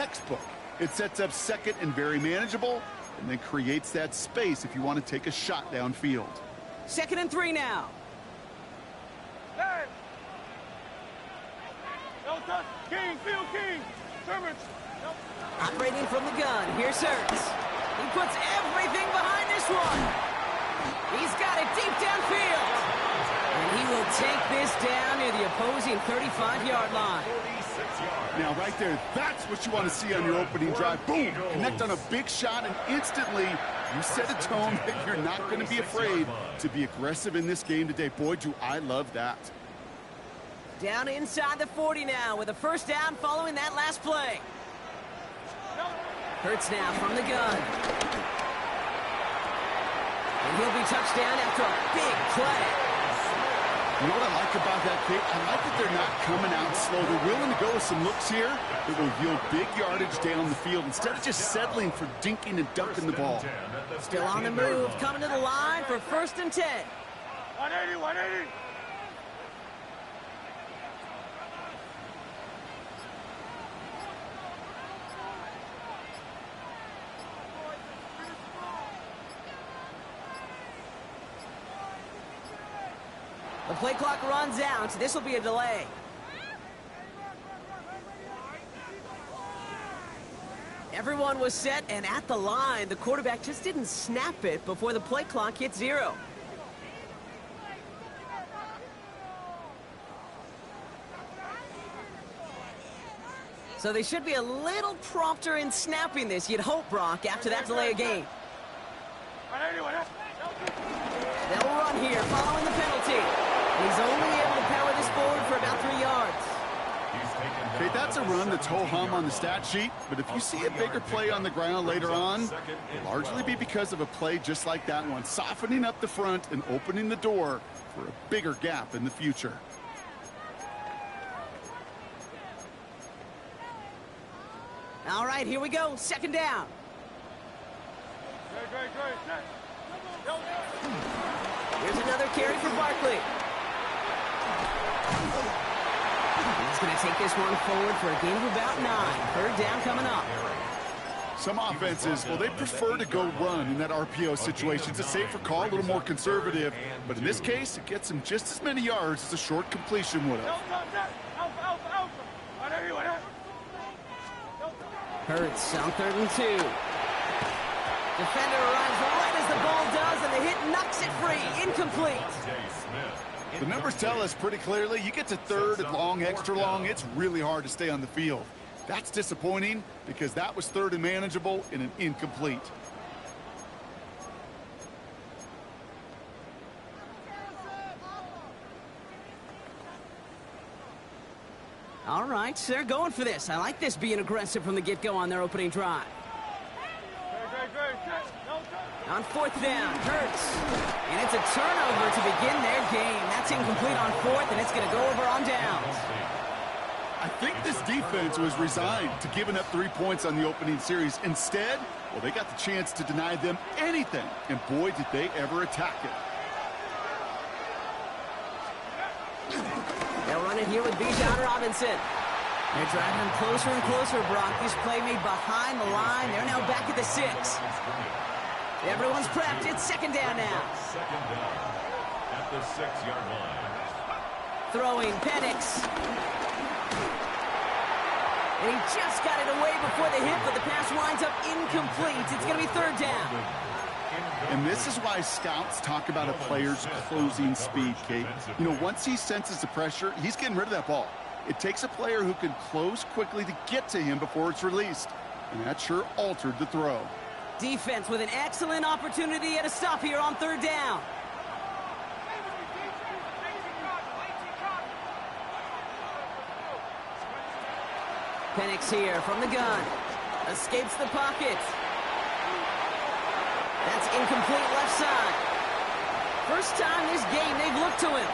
textbook. It sets up second and very manageable, and then creates that space if you want to take a shot downfield. 2nd and 3 now. King, field king. Operating from the gun, here's Hurts. He puts everything behind this one. He's got it deep downfield. And he will take this down near the opposing 35-yard line. Now, right there, that's what you want to see on your opening drive. Boom! Connect on a big shot, and instantly you set a tone that you're not going to be afraid to be aggressive in this game today. Boy, do I love that. Down inside the 40 now with a first down following that last play. Hurts now from the gun. And he'll be touchdown after a big play. You know what I like about that, Kate? I like that they're not coming out slow. They're willing to go with some looks here that will yield big yardage down the field instead of just settling for dinking and ducking the ball. Still on the move, coming to the line for 1st and 10. 180, 180. The play clock runs out, so this will be a delay. Everyone was set and at the line. The quarterback just didn't snap it before the play clock hit 0. So they should be a little prompter in snapping this, you'd hope, Brock, after that delay of game. They'll run here following the penalty. He's only able to power this forward for about 3 yards. Okay, that's a run that's ho-hum on the stat sheet, but if you see a bigger play on the ground later on, it'll largely be because of a play just like that one, softening up the front and opening the door for a bigger gap in the future. All right, here we go. 2nd down. Here's another carry for Barkley. He's going to take this one forward for a gain of about 9. 3rd down coming up. Some offenses, well, they prefer to go run in that RPO situation. It's a safer call, a little more conservative. But in this case, it gets them just as many yards as a short completion would have. Hurts on 3rd and 2. Defender arrives right as the ball does, and the hit knocks it free. Incomplete. The numbers tell us pretty clearly, you get to 3rd and long, extra long, it's really hard to stay on the field. That's disappointing because that was 3rd and manageable in an incomplete. All right, they're going for this. I like this being aggressive from the get-go on their opening drive. On 4th down, Hurts. And it's a turnover to begin their game. That's incomplete on 4th, and it's going to go over on downs. I think this defense was resigned to giving up 3 points on the opening series. Instead, well, they got the chance to deny them anything, and boy, did they ever attack it. They'll run it here with Bijan Robinson. They're driving him closer and closer, Brock. This play made behind the line. They're now back at the 6. Everyone's prepped. It's 2nd down now. 2nd down at the 6-yard line. Throwing Penix. And he just got it away before the hit, but the pass winds up incomplete. It's going to be 3rd down. And this is why scouts talk about a player's closing speed, Kate. You know, once he senses the pressure, he's getting rid of that ball. It takes a player who can close quickly to get to him before it's released. And that sure altered the throw. Defense with an excellent opportunity at a stop here on 3rd down. Penix here from the gun. Escapes the pocket. That's incomplete left side. First time this game they've looked to him.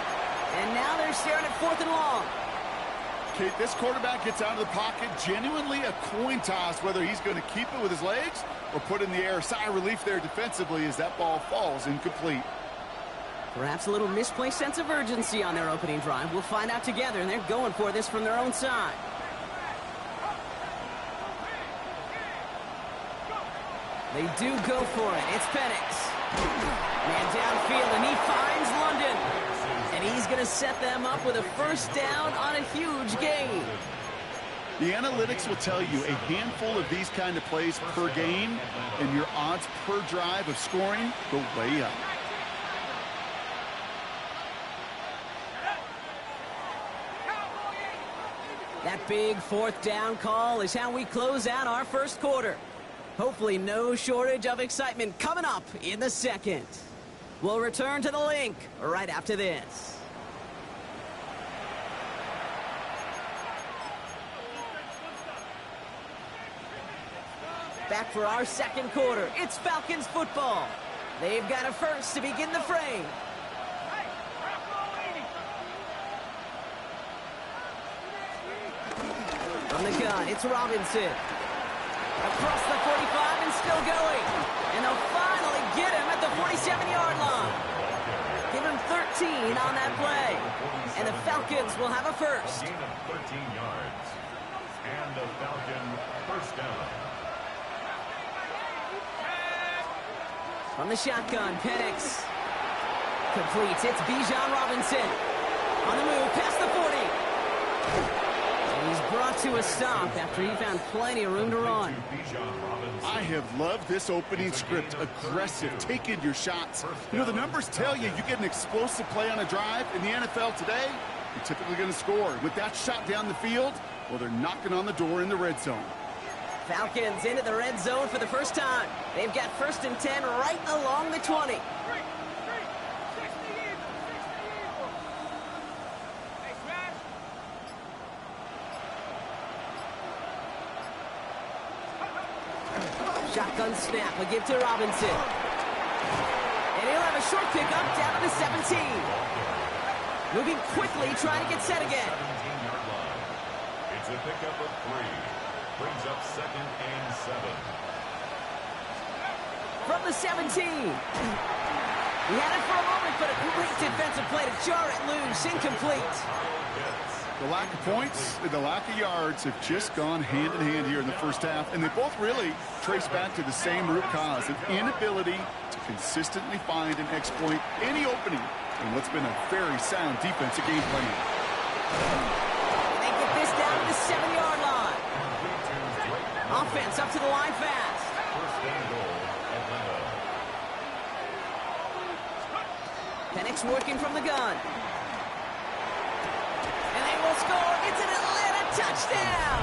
And now they're staring at 4th and long. Kate, this quarterback gets out of the pocket, genuinely a coin toss whether he's going to keep it with his legs or put in the air. Sigh of relief there defensively as that ball falls incomplete. Perhaps a little misplaced sense of urgency on their opening drive. We'll find out together, and they're going for this from their own side. They do go for it. It's Penix. Man downfield, and he finds London. And he's going to set them up with a first down on a huge gain. The analytics will tell you a handful of these kind of plays per game, and your odds per drive of scoring go way up. That big fourth down call is how we close out our first quarter. Hopefully no shortage of excitement coming up in the second. We'll return to the link right after this. Back for our second quarter. It's Falcons football. They've got a first to begin the frame. From the gun, it's Robinson. Across the 45 and still going. And they'll finally get him at the 47-yard line. Give him 13 on that play. And the Falcons will have a first. 13 yards. And the Falcon first down. From the shotgun, Penix completes. It's Bijan Robinson. On the move, past the 40. And he's brought to a stop after he found plenty of room to run. I have loved this opening script. Aggressive, taking your shots. You know, the numbers tell you get an explosive play on a drive. In the NFL today, you're typically going to score. With that shot down the field, well, they're knocking on the door in the red zone. Falcons into the red zone for the first time. They've got 1st and 10 right along the 20. Shotgun snap, a give to Robinson. And he'll have a short pickup down to the 17. Moving quickly, trying to get set again. 17-yard line. It's a pickup of 3. Brings up 2nd and 7. From the 17. He had it for a moment, but a great defensive play to jar it loose. Incomplete. The lack of points and the lack of yards have just gone hand in hand here in the first half, and they both really trace back to the same root cause, an inability to consistently find and exploit any opening in what's been a very sound defensive game plan. They get this down to the 7-yard line. Offense up to the line fast. First and goal, Atlanta. Penix working from the gun. And they will score. It's an Atlanta touchdown.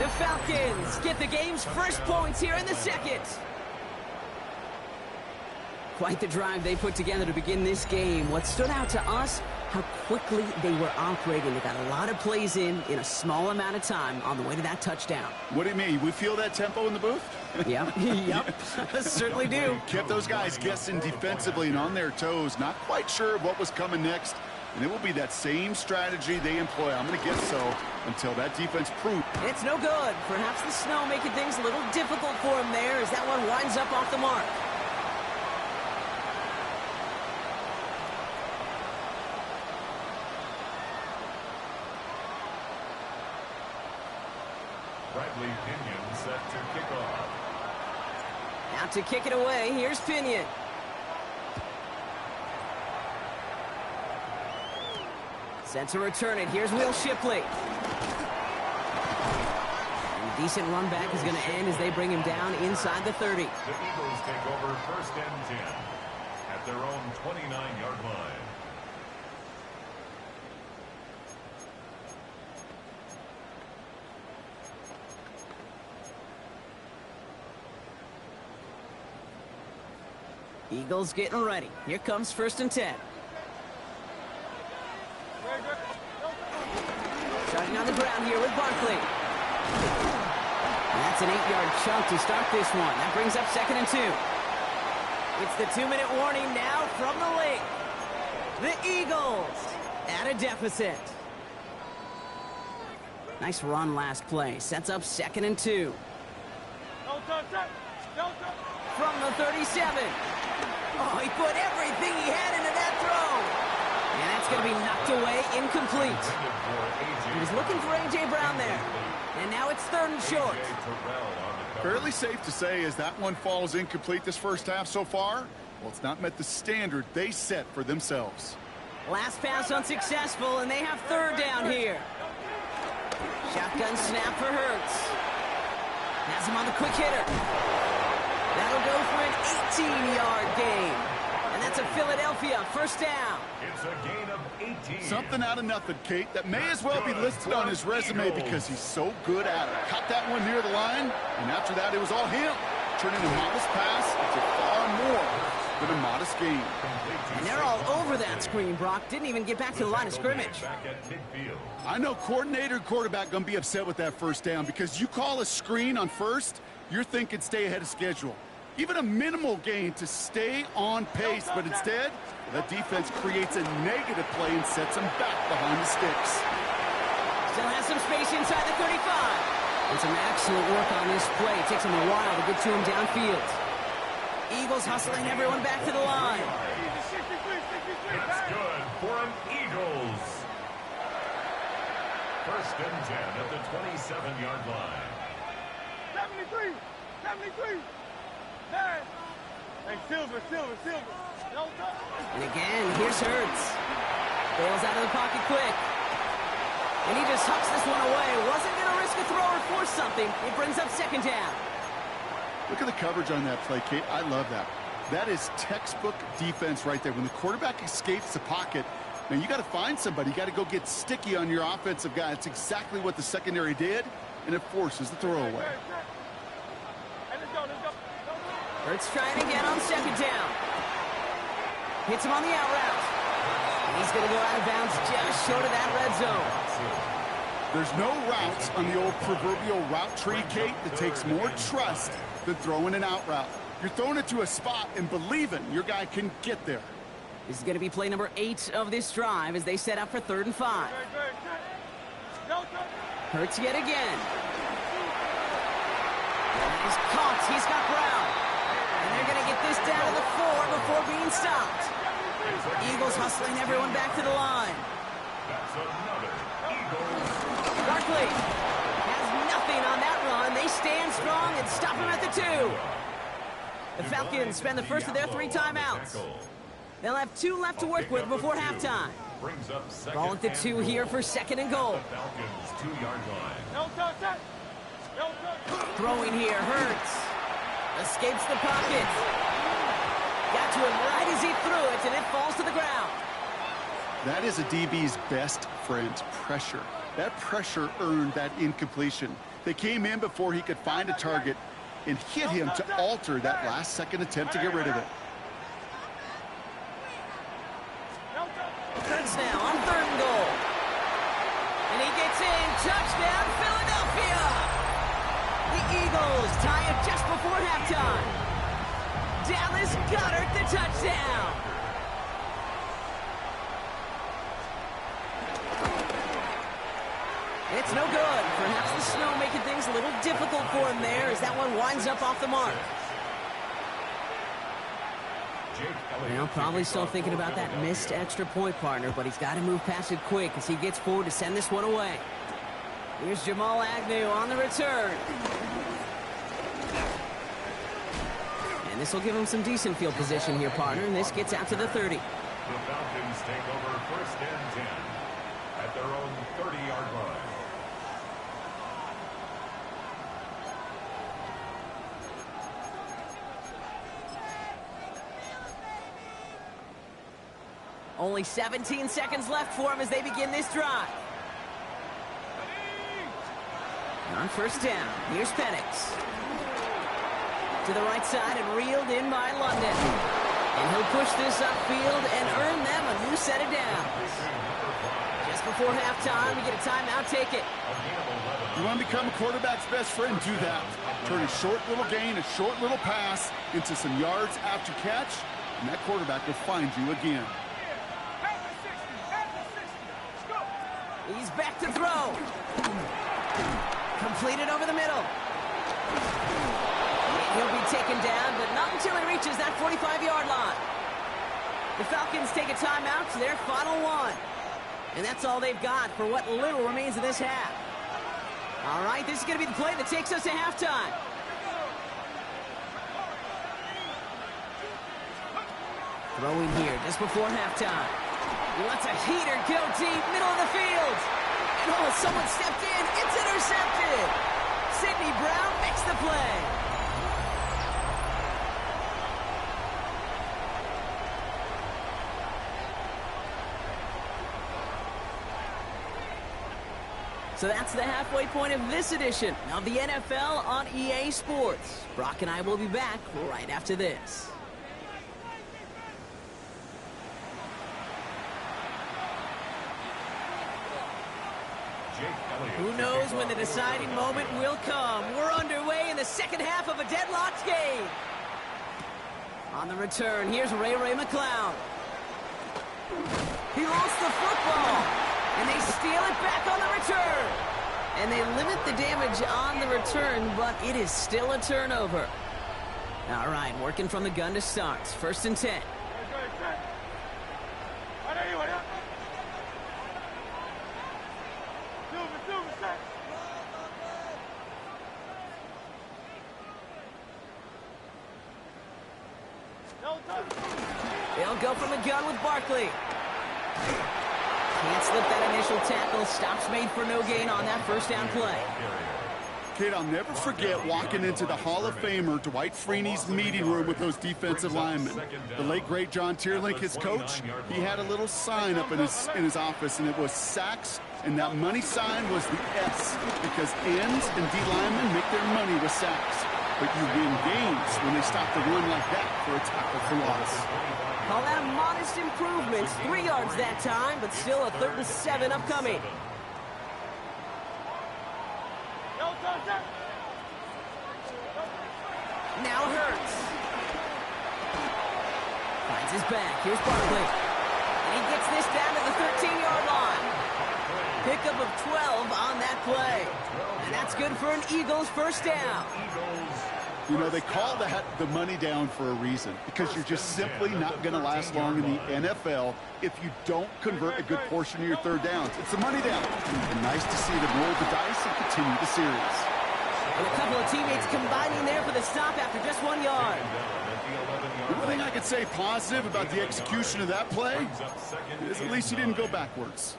The Falcons get the game's first points here in the second. Quite the drive they put together to begin this game. What stood out to us, how quickly they were operating. They got a lot of plays in a small amount of time on the way to that touchdown. What do you mean? We feel that tempo in the booth? Yep, yep, certainly do. Kept those guys guessing defensively and on their toes, not quite sure what was coming next. And it will be that same strategy they employ, I'm going to guess so, until that defense proves. It's no good. Perhaps the snow making things a little difficult for him there as that one winds up off the mark. Bradley Pinion set to kick off. Now to kick it away, here's Pinion. Set to return it. Here's Will Shipley. And decent run back is going to end as they bring him down inside the 30. The Eagles take over 1st and 10 at their own 29-yard line. Eagles getting ready. Here comes 1st and 10. Starting on the ground here with Barkley. And that's an 8-yard chunk to start this one. That brings up 2nd and 2. It's the 2-minute warning now from the lake. The Eagles at a deficit. Nice run last play. Sets up 2nd and 2. From the 37. Oh, he put everything he had into that throw. And that's going to be knocked away, incomplete. He was looking for A.J. Brown there. And now it's 3rd and short. Fairly safe to say as that one falls incomplete this first half so far. Well, it's not met the standard they set for themselves. Last pass unsuccessful, and they have third down here. Shotgun snap for Hurts. Has him on the quick hitter. That'll go for an 18-yard gain. And that's a Philadelphia first down. It's a gain of 18. Something out of nothing, Kate, that may as well be listed on his resume because he's so good at it. Caught that one near the line, and after that, it was all him. Turning a modest pass into far more than a modest gain. And they're all over that screen, Brock. Didn't even get back to the line of scrimmage. I know coordinator and quarterback going to be upset with that first down because you call a screen on first, you're thinking stay ahead of schedule. Even a minimal gain to stay on pace, but instead, the defense creates a negative play and sets them back behind the sticks. Still has some space inside the 35. And some excellent work on this play. It takes them a while to get to him downfield. Eagles hustling everyone back to the line. It's good for an Eagles. First and 10 at the 27-yard line. 73. Hey, Silver. And again, here's Hurts. Bails out of the pocket quick. And he just hucks this one away. Wasn't going to risk a throw or force something. It brings up second down. Look at the coverage on that play, Kate. I love that. That is textbook defense right there. When the quarterback escapes the pocket, man, you got to find somebody. You got to go get sticky on your offensive guy. That's exactly what the secondary did, and it forces the throwaway. Hey, let's go. Hurts trying again on second down. Hits him on the out route. He's going to go out of bounds just short of that red zone. There's no routes on the old proverbial route tree, Kate, that takes more trust than throwing an out route. You're throwing it to a spot and believing your guy can get there. This is going to be play number 8 of this drive as they set up for 3rd and 5. Hurts yet again. He's caught. He's got Brown. And they're going to get this down to the 4 before being stopped. Eagles hustling everyone back to the line. That's another Eagles. Barkley has nothing on that run. They stand strong and stop him at the 2. The Falcons spend the first of their 3 timeouts. They'll have 2 left to work with before halftime. Ball at the 2 here for 2nd and goal. Falcons 2-yard line. Throwing here, Hurts. Escapes the pocket. Got to him right as he threw it, and it falls to the ground. That is a DB's best friend, pressure. That pressure earned that incompletion. They came in before he could find a target and hit him to alter that last-second attempt to get rid of it. Hurts now on 3rd and goal. And he gets in. Touchdown, Philadelphia! The Eagles tie it just before halftime. Dallas Goedert the touchdown. It's no good. Perhaps the snow making things a little difficult for him there as that one winds up off the mark. Now probably still thinking about that missed extra point, partner, but he's got to move past it quick as he gets forward to send this one away. Here's Jamal Agnew on the return. And this will give him some decent field position here, partner, and this gets out to the 30. The Falcons take over 1st and 10 at their own 30-yard line. Only 17 seconds left for him as they begin this drive. On 1st down, here's Penix. To the right side and reeled in by London. And he'll push this upfield and earn them a new set of downs. Just before halftime, we get a timeout, take it. You want to become a quarterback's best friend? Do that. Turn a short little gain, a short little pass into some yards after catch, and that quarterback will find you again. He's back to throw. Completed over the middle. He'll be taken down, but not until he reaches that 45-yard line. The Falcons take a timeout to their final one. And that's all they've got for what little remains of this half. All right, this is going to be the play that takes us to halftime. Throwing here just before halftime. He lets a heater go deep, middle of the field. And oh, someone stepped in. It's intercepted. Sidney Brown makes the play. So that's the halfway point of this edition of the NFL on EA Sports. Brock and I will be back right after this. Who knows when the deciding moment will come? We're underway in the second half of a deadlocked game. On the return, here's Ray McCloud. He lost the football, and they steal it back on the return. And they limit the damage on the return, but it is still a turnover. All right, working from the gun to start. 1st and 10. They'll go from the gun with Barkley. Can't slip that initial tackle. Stops made for no gain on that first down play. Kid, I'll never forget walking into the Hall of Famer Dwight Freeney's meeting room with those defensive linemen. The late, great John Tierlink, his coach, he had a little sign up in his office, and it was sacks, and that money sign was the S, because ends and D linemen make their money with sacks. But you win games when they stop the run like that for a tackle for loss. Call that a modest improvement. 3 yards that time, but still a 3rd and 7 upcoming. Now Hurts. Finds his back. Here's Barkley. And he gets this down to the 13-yard line. Pickup of 12 on that play. And that's good for an Eagles first down. You know, they call that the money down for a reason, because you're just simply not going to last long in the NFL if you don't convert a good portion of your third downs. It's the money down. And nice to see them roll the dice and continue the series. And a couple of teammates combining there for the stop after just 1 yard. The one thing I could say positive about the execution of that play is at least he didn't go backwards.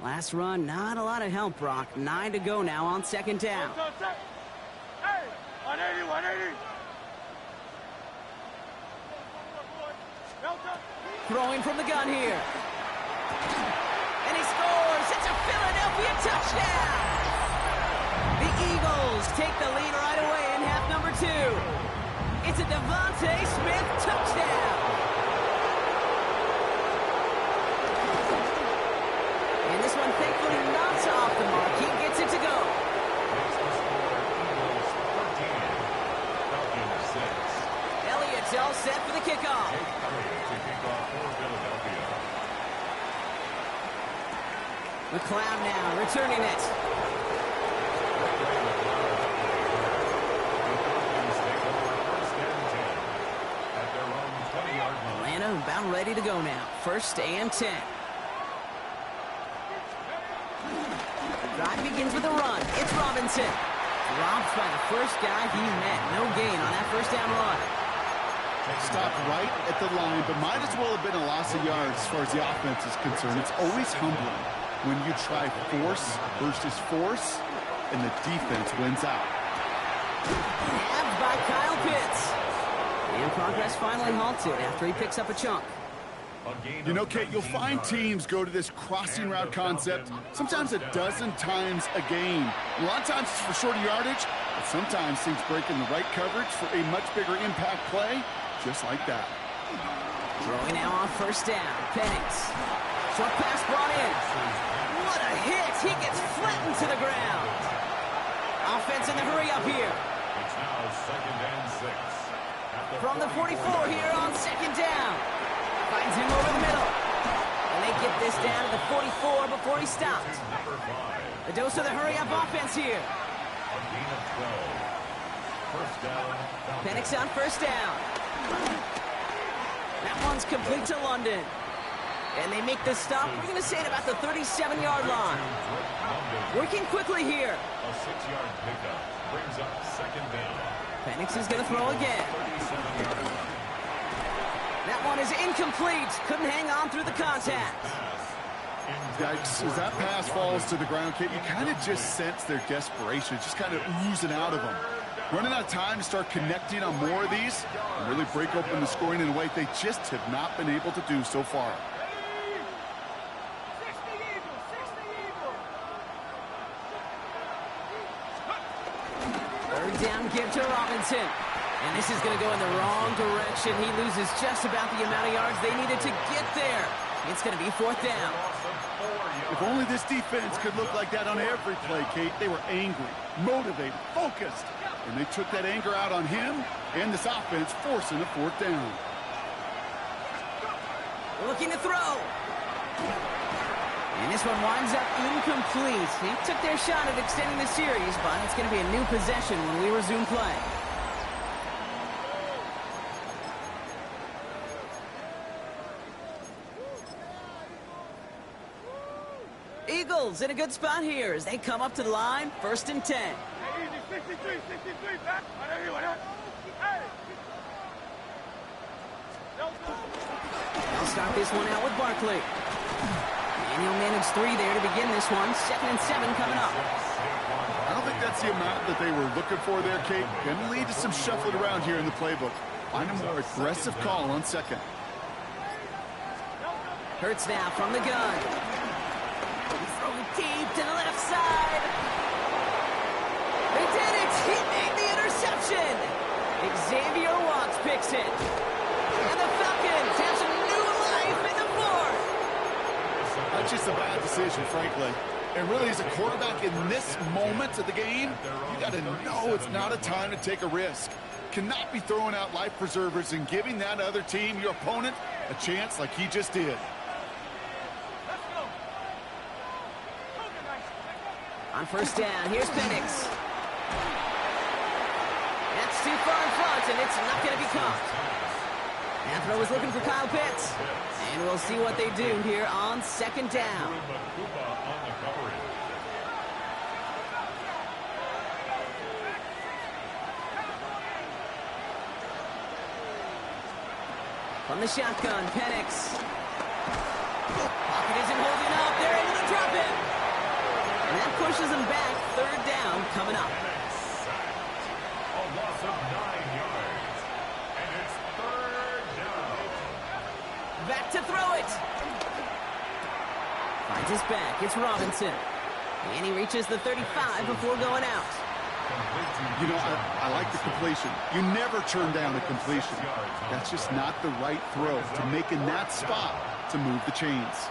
Last run, not a lot of help, Brock. 9 to go now on 2nd down. Hey, 180, 180. Throwing from the gun here. And he scores. It's a Philadelphia touchdown. The Eagles take the lead right away in half number 2. It's a Devontae Smith touchdown. And this one thankfully not off the mark. He gets it to go. Elliott's all set for the kickoff. McCloud now returning it. Atlanta about ready to go now. 1st and 10. Drive begins with a run. It's Robinson. Dropped by the first guy he met. No gain on that first down run. Stopped right at the line, but might as well have been a loss of yards as far as the offense is concerned. It's always humbling when you try force versus force, and the defense wins out. Nabbed by Kyle Pitts. And progress finally halted after he picks up a chunk. You know, Kate, you'll find teams go to this crossing route concept sometimes a dozen times a game. A lot of times it's for shorter yardage, but sometimes teams break in the right coverage for a much bigger impact play, just like that. Throwing now on 1st down. Penix. Short pass brought in. What a hit. He gets flattened to the ground. Offense in the hurry up here. It's now 2nd and 6. From the 44 here on 2nd down. Finds him over the middle. And they get this down to the 44 before he stopped. A dose of the hurry-up offense here. A gain of 12. 1st down. Penix on 1st down. That one's complete to London. And they make the stop. We're going to say at about the 37-yard line. Working quickly here. A 6-yard pickup brings up 2nd down. Penix is going to throw again. That one is incomplete. Couldn't hang on through the contact. Yikes, as that pass falls to the ground, Kate, you kind of just sense their desperation. It's just kind of oozing out of them. Running out of time to start connecting on more of these and really break open the scoring in a way they just have not been able to do so far. Third down give to Robinson. And this is going to go in the wrong direction. He loses just about the amount of yards they needed to get there. It's going to be fourth down. If only this defense could look like that on every play, Kate. They were angry, motivated, focused. And they took that anger out on him and this offense, forcing a fourth down. Looking to throw. And this one winds up incomplete. They took their shot at extending the series, but it's going to be a new possession when we resume play. Eagles in a good spot here as they come up to the line, 1st and 10. 63, back. They'll start this one out with Barkley. And he'll manage 3 there to begin this one. 2nd and 7 coming up. I don't think that's the amount that they were looking for there, Kate. Going to lead to some shuffling around here in the playbook. Find a more aggressive call on 2nd. Hurts now from the gun. Throwing deep to the left side. They did it! He made the interception! Xavier Watts picks it. And the Falcons have some new life in the 4th. That's just a bad decision, frankly. And really, as a quarterback in this moment of the game, you got to know it's not a time to take a risk. Cannot be throwing out life preservers and giving that other team, your opponent, a chance like he just did. On 1st down, here's Penix. That's too far in front, and it's not going to be caught. That throw is looking for Kyle Pitts. And we'll see what they do here on 2nd down. From the shotgun, Penix. Pocket isn't holding up. They're able to drop it. And that pushes them back. 3rd down coming up. A loss of 9 yards. And it's 3rd down. Back to throw it. Finds his back. It's Robinson. And he reaches the 35 before going out. You know, I like the completion. You never turn down a completion. That's just not the right throw to make in that spot to move the chains.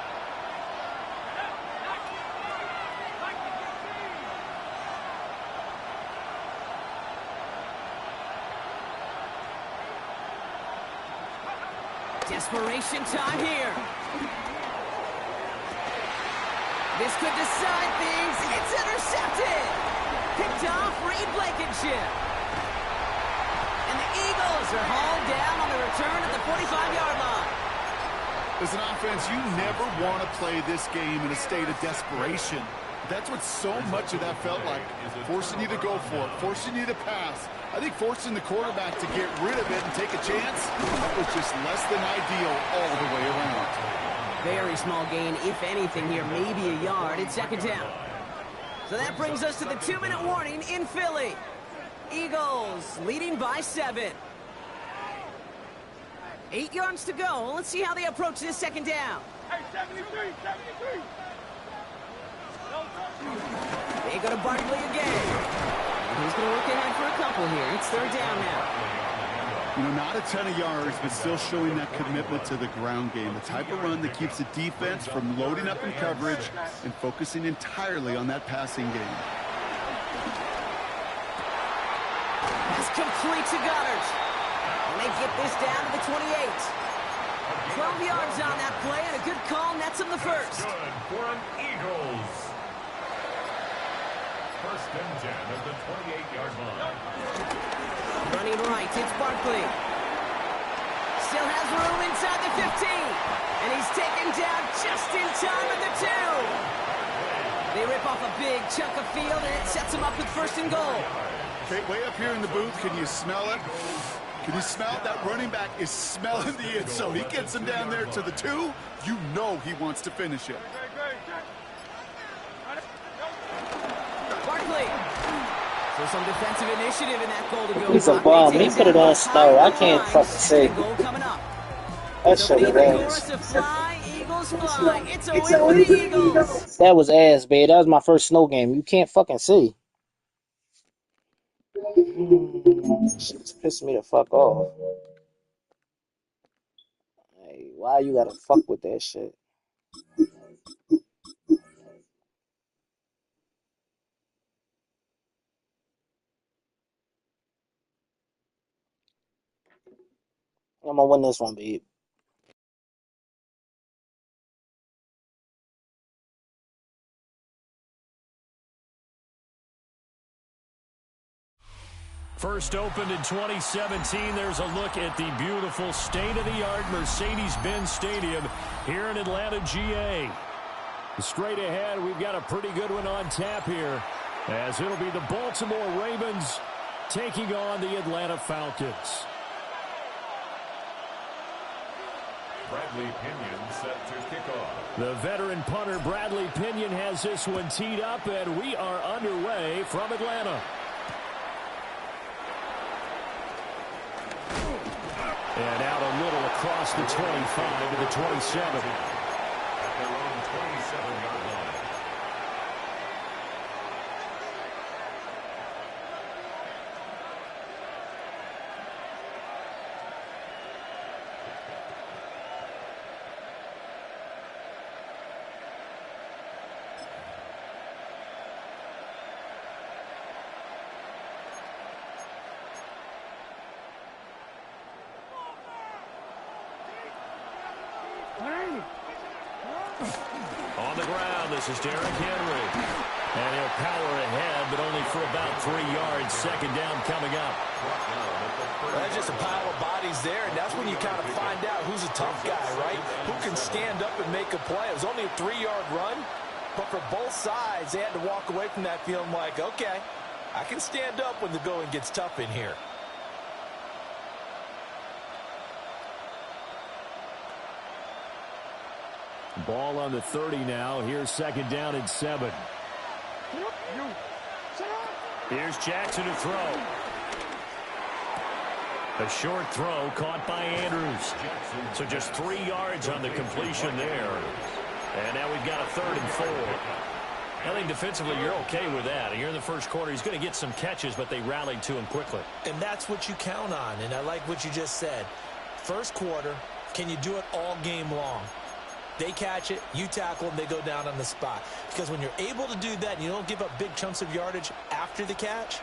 Desperation time here. This could decide things. It's intercepted. Picked off Reed Blankenship. And the Eagles are hauled down on the return at the 45-yard line. As an offense, you never want to play this game in a state of desperation. That's what so much of that felt like. Forcing you to go for it, forcing you to pass. I think forcing the quarterback to get rid of it and take a chance, that was just less than ideal all the way around. Very small gain, if anything here, maybe a yard. It's 2nd down. So that brings us to the 2-minute warning in Philly. Eagles leading by 7. 8 yards to go. Let's see how they approach this 2nd down. Hey, 73. They go to Barkley again. And he's going to look ahead for a couple here. It's 3rd down now. You know, not a ton of yards, but still showing that commitment to the ground game. The type of run that keeps the defense from loading up in coverage and focusing entirely on that passing game. Pass complete to Goddard. And they get this down to the 28. 12 yards on that play, and a good call nets him the 1st. Good for an Eagles. 1st and 10 at the 28-yard line. Running right, it's Barkley. Still has room inside the 15. And he's taken down just in time at the 2. They rip off a big chunk of field, and it sets him up with 1st and goal. Okay, way up here in the booth, can you smell it? Can you smell that running back is smelling the end zone? He gets him down there to the 2. You know he wants to finish it. Barkley. So some defensive initiative in that goal to go. He's a bum. He put it on snow. I can't fucking see. That shit is ass. Eagles fly. It's a win for the Eagles. That was ass, babe. That was my first snow game. You can't fucking see. Shit's pissed me the fuck off. Hey, why you gotta fuck with that shit? I'm gonna win this one, babe. First opened in 2017. There's a look at the beautiful state-of-the-art Mercedes-Benz Stadium here in Atlanta, GA. Straight ahead, we've got a pretty good one on tap here, as it'll be the Baltimore Ravens taking on the Atlanta Falcons. Bradley Pinion set to kick off. The veteran punter Bradley Pinion has this one teed up, and we are underway from Atlanta. And out a little across the 25 to the 27. At their own 27-yard line. On the ground, this is Derrick Henry. And he'll power ahead, but only for about 3 yards. Second down coming up. That's just a pile of bodies there, and that's when you kind of find out who's a tough guy, right? Who can stand up and make a play. It was only a 3-yard run, but for both sides, they had to walk away from that feeling like, okay, I can stand up when the going gets tough in here. Ball on the 30 now. Here's second down and 7. Here's Jackson to throw. A short throw caught by Andrews. So just 3 yards on the completion there. And now we've got a 3rd and 4. I think defensively you're okay with that. You're in the first quarter. He's going to get some catches, but they rallied to him quickly. And that's what you count on, and I like what you just said. First quarter, can you do it all game long? They catch it, you tackle, and they go down on the spot. Because when you're able to do that and you don't give up big chunks of yardage after the catch,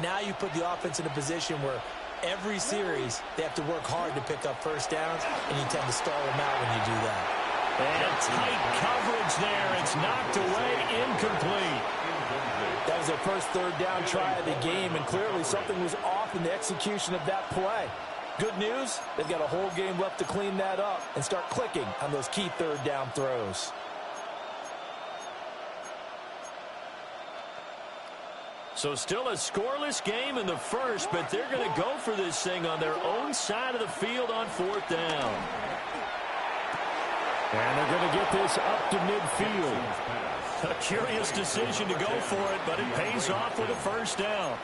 now you put the offense in a position where every series they have to work hard to pick up first downs, and you tend to stall them out when you do that. And tight coverage there. It's knocked away, incomplete. That was their first 3rd down try of the game, and clearly something was off in the execution of that play. Good news, they've got a whole game left to clean that up and start clicking on those key 3rd down throws. So still a scoreless game in the first, but they're going to go for this thing on their own side of the field on 4th down. And they're going to get this up to midfield. A curious decision to go for it, but it pays off with a first down.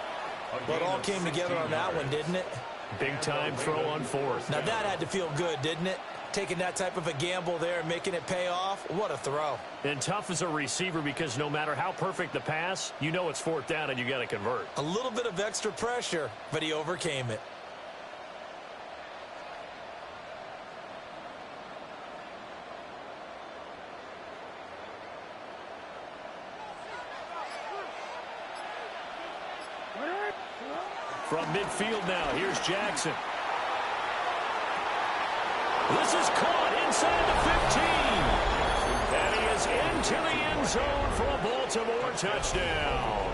But it all came together on that one, didn't it? Big-time throw on 4th. Now that had to feel good, didn't it? Taking that type of a gamble there and making it pay off. What a throw. And tough as a receiver because no matter how perfect the pass, you know it's 4th down and you got to convert. A little bit of extra pressure, but he overcame it. From midfield now, here's Jackson. This is caught inside the 15. And he is into the end zone for a Baltimore touchdown.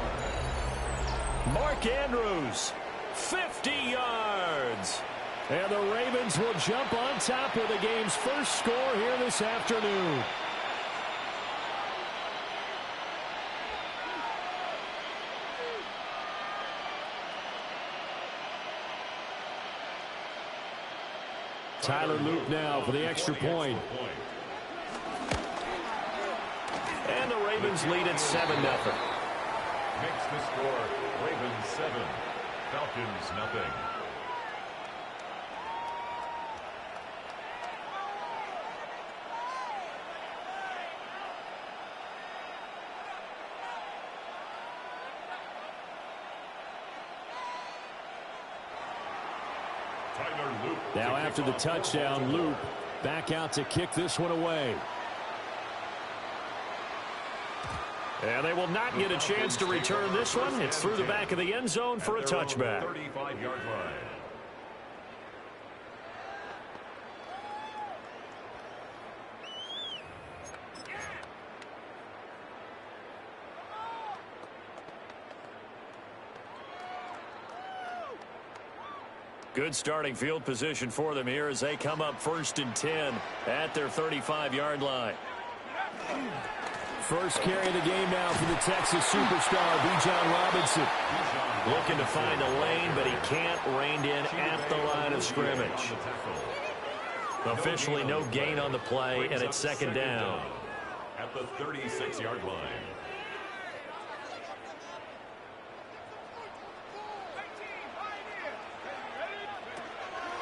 Mark Andrews, 50 yards. And the Ravens will jump on top with the game's first score here this afternoon. Tyler Loop now for the extra point. And the Ravens lead at 7-0. Makes the score Ravens 7, Falcons nothing. Now after the touchdown, Loop back out to kick this one away. And they will not get a chance to return this one. It's through the back of the end zone for a touchback. 35-yard line. Good starting field position for them here as they come up 1st and 10 at their 35-yard line. First carry of the game now for the Texas superstar, Bijan Robinson. Looking to find a lane, but he can't. Reined in at the line of scrimmage. Officially no gain on the play, and it's 2nd down. At the 36-yard line.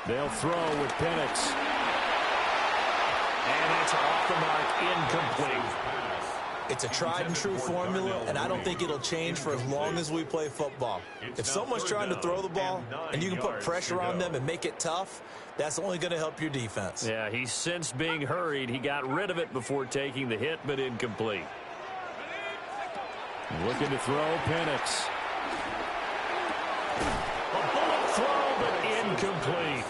They'll throw with Penix. And it's off the mark, incomplete. It's a tried-and-true formula, and I don't think it'll change for as long as we play football. If someone's trying to throw the ball, and you can put pressure on them and make it tough, that's only going to help your defense. Yeah, he sensed being hurried. He got rid of it before taking the hit, but incomplete. Looking to throw, Penix. A bullet throw, but incomplete.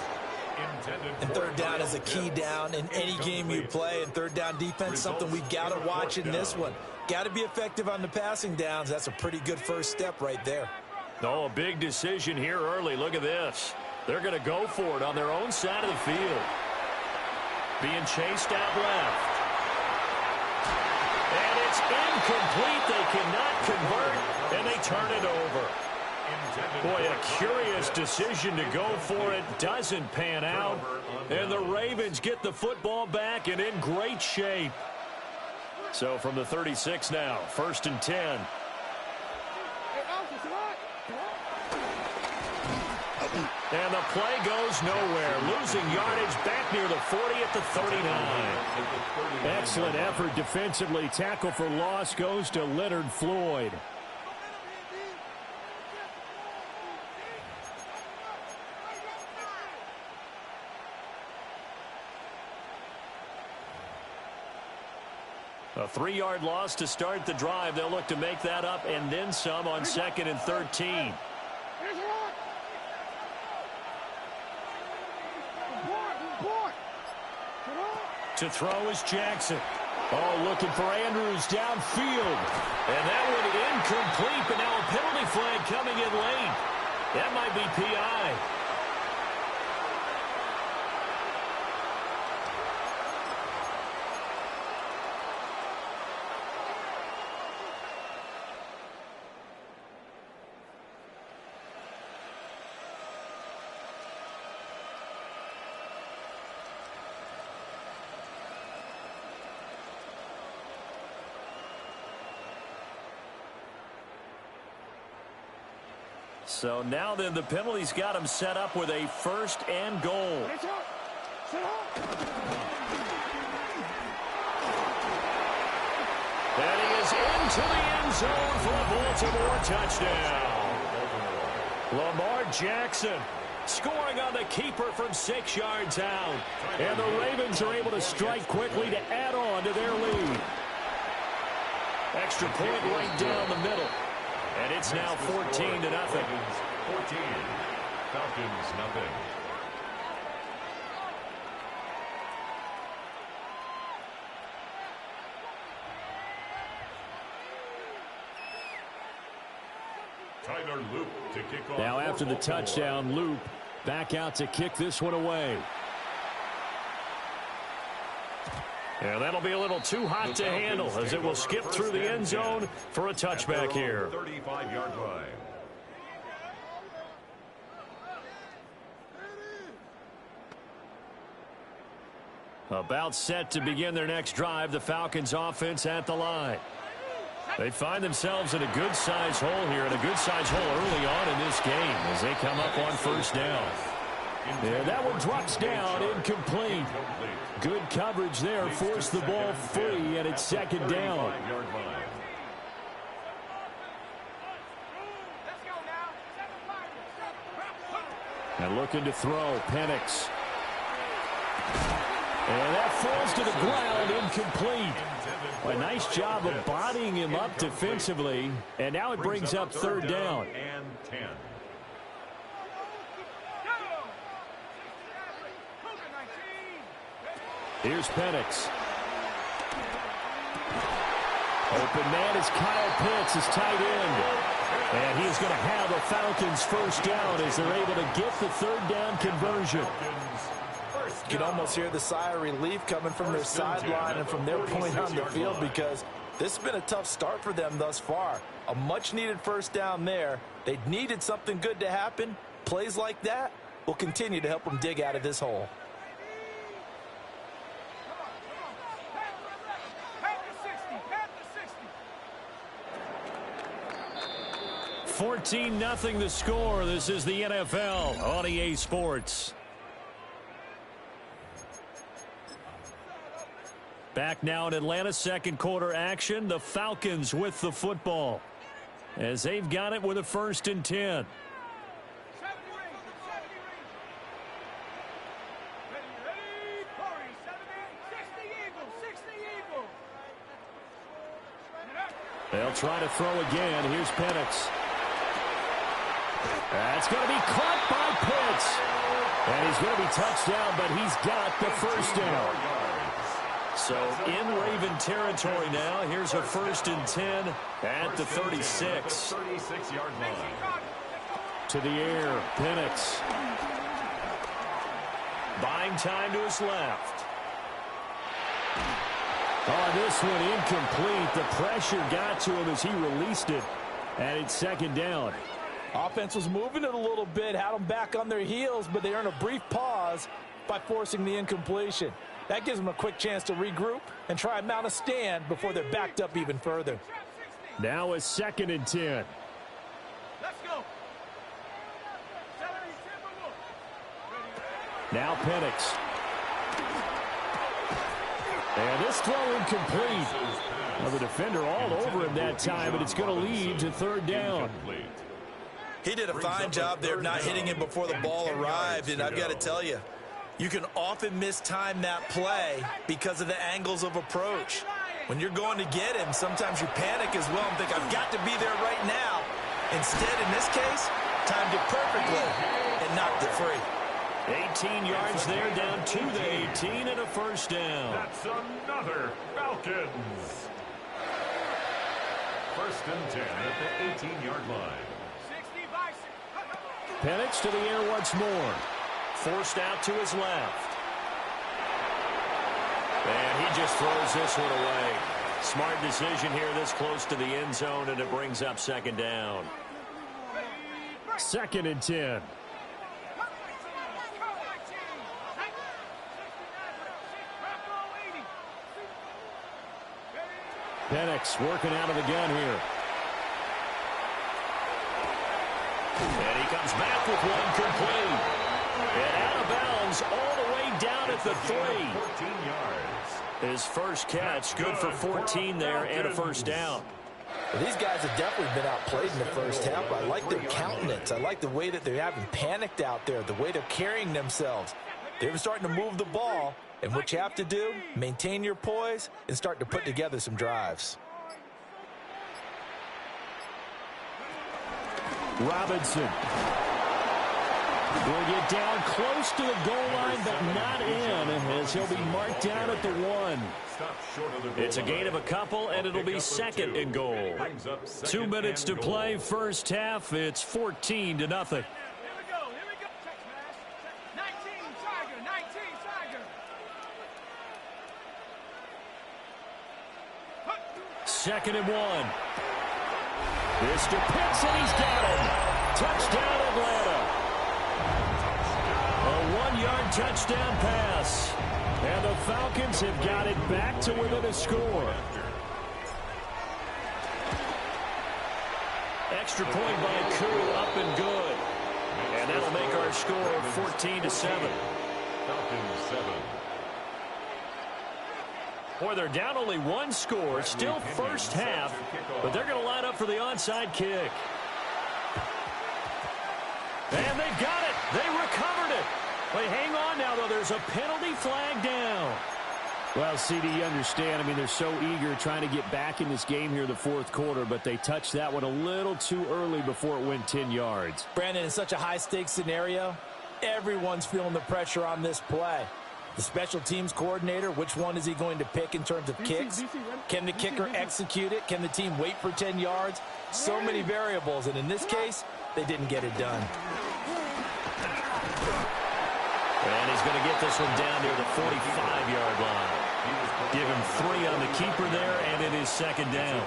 And 3rd down is a key down in any game you play. And 3rd down defense, something we've got to watch in this one. Got to be effective on the passing downs. That's a pretty good first step right there. Oh, a big decision here early. Look at this. They're going to go for it on their own side of the field. Being chased out left. And it's incomplete. They cannot convert, and they turn it over. Boy, a curious decision to go for it. Doesn't pan out. And the Ravens get the football back and in great shape. So from the 36 now, 1st and 10. And the play goes nowhere. Losing yardage back near the 40 at the 39. Excellent effort defensively. Tackle for loss goes to Leonard Floyd. A 3-yard loss to start the drive. They'll look to make that up and then some on 2nd and 13. To throw is Jackson. Oh, looking for Andrews downfield. And that one incomplete, but now a penalty flag coming in late. That might be PI. So now then the penalty's got him set up with a 1st and goal. And he is into the end zone for a Baltimore touchdown. Lamar Jackson scoring on the keeper from 6 yards out. And the Ravens are able to strike quickly to add on to their lead. Extra point right down the middle. And it's now 14-0. 14. Falcons nothing. Tyler Loop to kick off. Now after the touchdown, Loop back out to kick this one away. And that'll be a little too hot to handle as it will skip through the end zone for a touchback here. 35-yard line. About set to begin their next drive, the Falcons offense at the line. They find themselves in a good-sized hole here, and a good-sized hole early on in this game as they come up on first down. Yeah, that one drops down, incomplete. Good coverage there, forced the ball free, and it's second down. And looking to throw, Penix. And that falls to the ground, incomplete. A nice job of bodying him up defensively, and now it brings up third down. And 10. Here's Penix. Open man is Kyle Pitts, his tight end. And he is going to have a Falcons first down as they're able to get the third down conversion. You can almost hear the sigh of relief coming from their sideline and from their point on the field, because this has been a tough start for them thus far. A much-needed first down there. They needed something good to happen. Plays like that will continue to help them dig out of this hole. 14-0 the score. This is the NFL on EA Sports. Back now in Atlanta, second quarter action. The Falcons with the football as they've got it with a 1st and 10. They'll try to throw again. Here's Penix. That's going to be caught by Pitts. And he's going to be touched down, but he's got the first down. So in Raven territory now. Here's a 1st and 10 at the 36. 36-yard line. To the air, Penix. Buying time to his left. Oh, this one incomplete. The pressure got to him as he released it. And it's second down. Offense was moving it a little bit, had them back on their heels, but they earned a brief pause by forcing the incompletion. That gives them a quick chance to regroup and try and mount a stand before they're backed up even further. Now a 2nd and 10. Let's go. Now Penix. And this throw incomplete. Well, the defender all over him that time, but it's going to lead to third down. He did a fine job there not hitting him before the ball arrived, and I've got to tell you, you can often mistime that play because of the angles of approach. When you're going to get him, sometimes you panic as well and think, I've got to be there right now. Instead, in this case, timed it perfectly and knocked it free. 18 yards there, down to the 18 and a first down. That's another Falcons. 1st and 10 at the 18-yard line. Penix to the air once more. Forced out to his left. And he just throws this one away. Smart decision here this close to the end zone, and it brings up second down. 2nd and 10. Penix working out of the gun here. And he comes back with one complete. And out of bounds all the way down at the 3. 14 yards. His first catch, good for 14 there and a first down. Well, these guys have definitely been outplayed in the first half. I like their countenance. I like the way that they haven't panicked out there, the way they're carrying themselves. They're starting to move the ball, and what you have to do, maintain your poise and start to put together some drives. Robinson will get down close to the goal line, but not in, as he'll be marked down at the 1. It's a gain of a couple, and it'll be 2nd and goal. 2 minutes to play, first half. It's 14-0. Here we go. Check smash. 19 Tiger. 19 Tiger. 2nd and 1. This to Pitts, and he's got him. Touchdown, Atlanta. A 1-yard touchdown pass. And the Falcons have got it back to within a score. Extra point by Koo, up and good. And that'll make our score 14-7. Falcons 7. Boy, they're down only one score, still first half, but they're going to line up for the onside kick. And they've got it. They recovered it. But hang on now, though. There's a penalty flag down. Well, CD, you understand. I mean, they're so eager trying to get back in this game here in the fourth quarter, but they touched that one a little too early before it went 10 yards. Brandon, in such a high-stakes scenario, everyone's feeling the pressure on this play. The special teams coordinator, which one is he going to pick in terms of kicks? Can the kicker execute it? Can the team wait for 10 yards? So many variables, and in this case, they didn't get it done. And he's going to get this one down near the 45-yard line. Give him 3 on the keeper there, and it is second down.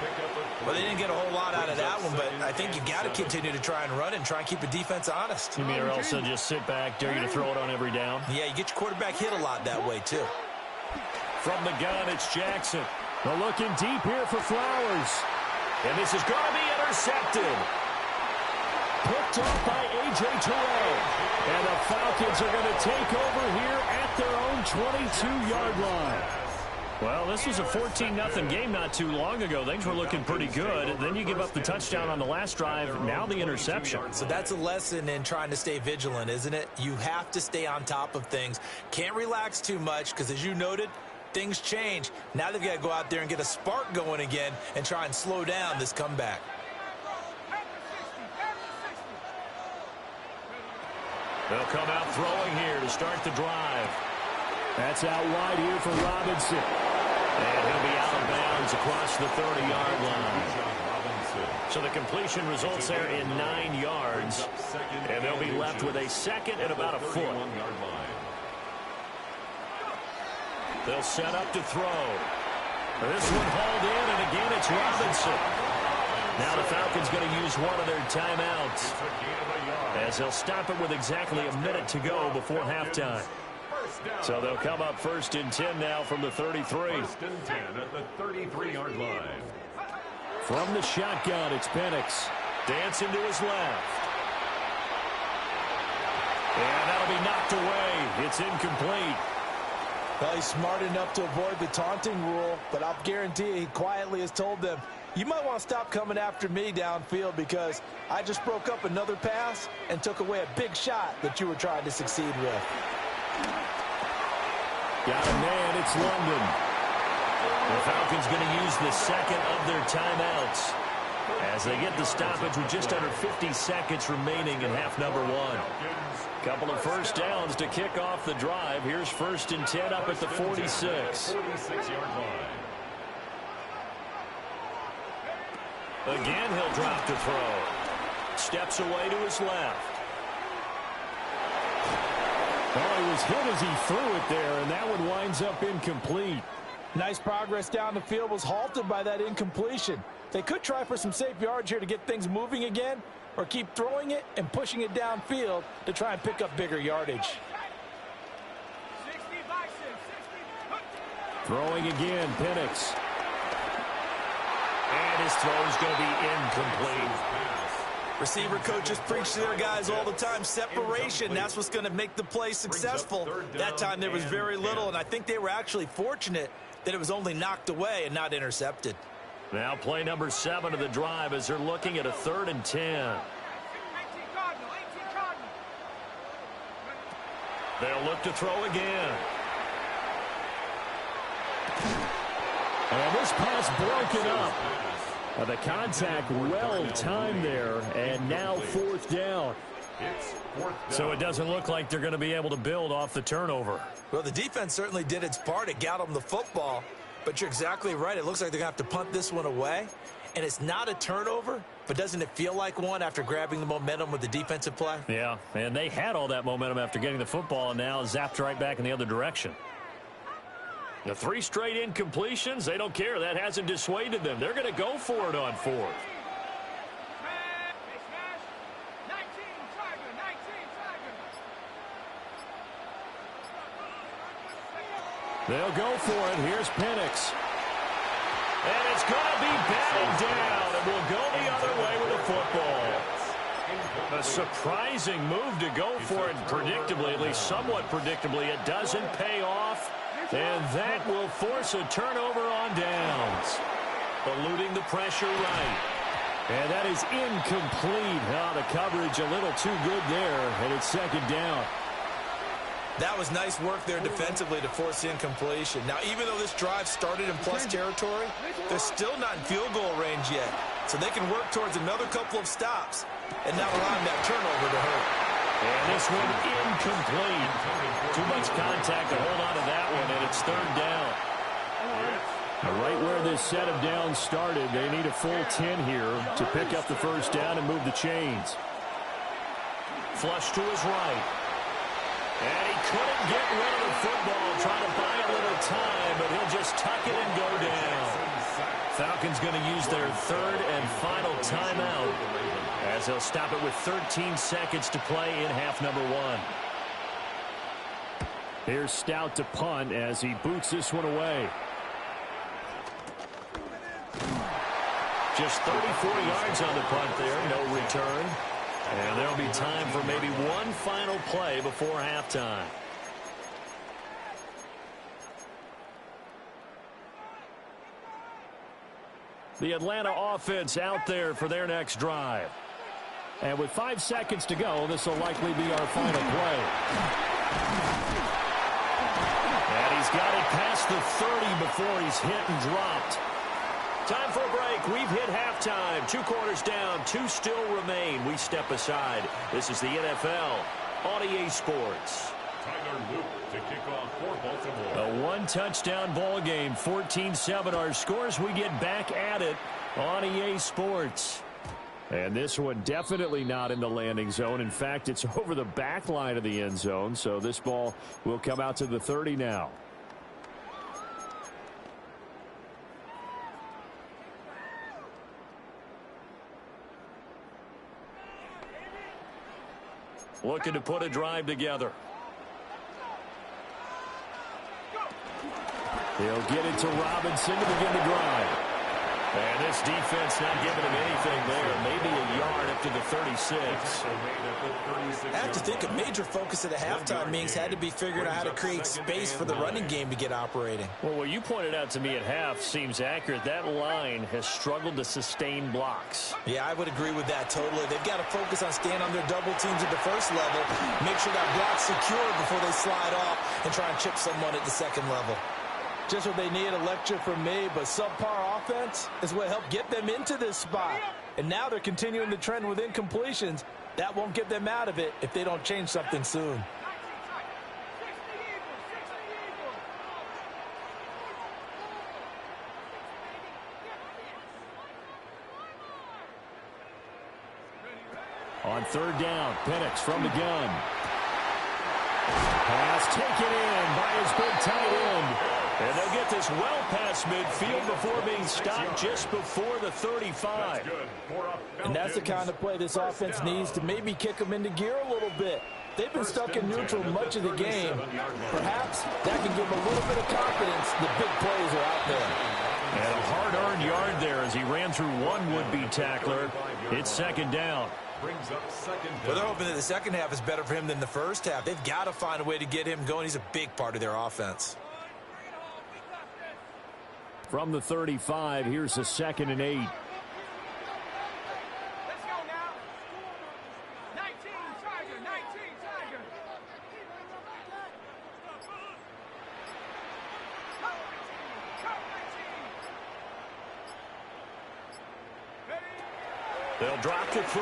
Well, they didn't get a whole lot out of that one, but I think you got to continue to try and run and try and keep the defense honest. You mean or also just sit back, dare you to throw it on every down? Yeah, you get your quarterback hit a lot that way, too. From the gun, it's Jackson. They're looking deep here for Flowers. And this is going to be intercepted. Picked off by A.J. Terrell. And the Falcons are going to take over here at their own 22-yard line. Well, this was a 14-0 game not too long ago. Things were looking pretty good. Then you give up the touchdown on the last drive. Now the interception. So that's a lesson in trying to stay vigilant, isn't it? You have to stay on top of things. Can't relax too much because, as you noted, things change. Now they've got to go out there and get a spark going again and try and slow down this comeback. They'll come out throwing here to start the drive. That's out wide here for Robinson. And he'll be out of bounds across the 30-yard line. So the completion results there in 9 yards. And they'll be left with a second and about a foot. They'll set up to throw. This one hauled in, and again it's Robinson. Now the Falcons going to use one of their timeouts, as they'll stop it with exactly a minute to go before halftime. So they'll come up 1st and 10 now from the 33. 1st and 10 at the 33-yard line. From the shotgun, it's Penix. Dancing to his left. And that'll be knocked away. It's incomplete. Well, he's smart enough to avoid the taunting rule, but I'll guarantee he quietly has told them, you might want to stop coming after me downfield because I just broke up another pass and took away a big shot that you were trying to succeed with. Got a man, it's London. The Falcons going to use the second of their timeouts as they get the stoppage with just under 50 seconds remaining in half number 1. Couple of first downs to kick off the drive. Here's 1st and 10 up at the 46. 46-yard line. Again, he'll drop to throw. Steps away to his left. Oh, he was hit as he threw it there, and that one winds up incomplete. Nice progress down the field was halted by that incompletion. They could try for some safe yards here to get things moving again, or keep throwing it and pushing it downfield to try and pick up bigger yardage. Throwing again, Penix. And his throw is going to be incomplete. Receiver coaches preach to their guys all the time. Separation, that's what's going to make the play successful. That time there was very little, and I think they were actually fortunate that it was only knocked away and not intercepted. Now play number 7 of the drive as they're looking at a 3rd and 10. They'll look to throw again. And this pass broken up. The contact well timed there, and now 4th down. So it doesn't look like they're going to be able to build off the turnover. Well, the defense certainly did its part. It got them the football. But you're exactly right. It looks like they're going to have to punt this one away. And it's not a turnover, but doesn't it feel like one after grabbing the momentum with the defensive play? Yeah, and they had all that momentum after getting the football, and now zapped right back in the other direction. The 3 straight incompletions, they don't care. That hasn't dissuaded them. They're going to go for it on 4th. They'll go for it. Here's Penix. And it's going to be batted down, and we'll go the other way with the football. A surprising move to go for it predictably, at least somewhat predictably. It doesn't pay off, and that will force a turnover on downs. Eluding the pressure right. And that is incomplete. The coverage a little too good there, and it's second down. That was nice work there defensively to force the incompletion. Now, even though this drive started in plus territory, they're still not in field goal range yet. So they can work towards another couple of stops and not allowing that turnover to hurt. And this one incomplete. Too much contact to hold on to that one, and it's third down. Right where this set of downs started, they need a full 10 here to pick up the first down and move the chains. Flush to his right. And he couldn't get rid of the football, trying to buy a little time, but he'll just tuck it and go down. Falcons going to use their third and final timeout as they'll stop it with 13 seconds to play in half number one. Here's Stout to punt as he boots this one away. Just 34 yards on the punt there, no return. And there'll be time for maybe one final play before halftime. The Atlanta offense out there for their next drive. And with 5 seconds to go, this will likely be our final play. And he's got it past the 30 before he's hit and dropped. Time for a break. We've hit halftime. 2 quarters down. 2 still remain. We step aside. This is the NFL on EA Sports. Tyler Luke to kick off for Baltimore. A one-touchdown ball game. 14-7 our scores. We get back at it on EA Sports. And this one definitely not in the landing zone. In fact, it's over the back line of the end zone. So this ball will come out to the 30 now. Looking to put a drive together. He'll get it to Robinson to begin the drive. And this defense not giving him anything there. Maybe a yard up to the 36. I have to think a major focus at the halftime meetings had to be figuring out how to create space for the running game to get operating. Well, what you pointed out to me at half seems accurate. That line has struggled to sustain blocks. Yeah, I would agree with that totally. They've got to focus on staying on their double teams at the first level, make sure that block's secure before they slide off and try and chip someone at the second level. Just what they need, a lecture from me, but subpar offense is what helped get them into this spot. And now they're continuing the trend with incompletions. That won't get them out of it if they don't change something soon. On third down, Penix from the gun. Pass taken in by his big tight end. And they'll get this well past midfield before being stopped just before the 35. And that's the kind of play this offense needs to maybe kick them into gear a little bit. They've been stuck in neutral much of the game. Perhaps that can give them a little bit of confidence. The big plays are out there. And a hard-earned yard there as he ran through one would-be tackler. It's second down. Well, they're hoping that the second half is better for him than the first half. They've got to find a way to get him going. He's a big part of their offense. From the 35, here's a 2nd and 8. Let's go now. 19, Tiger, 19, Tiger. They'll drop to throw.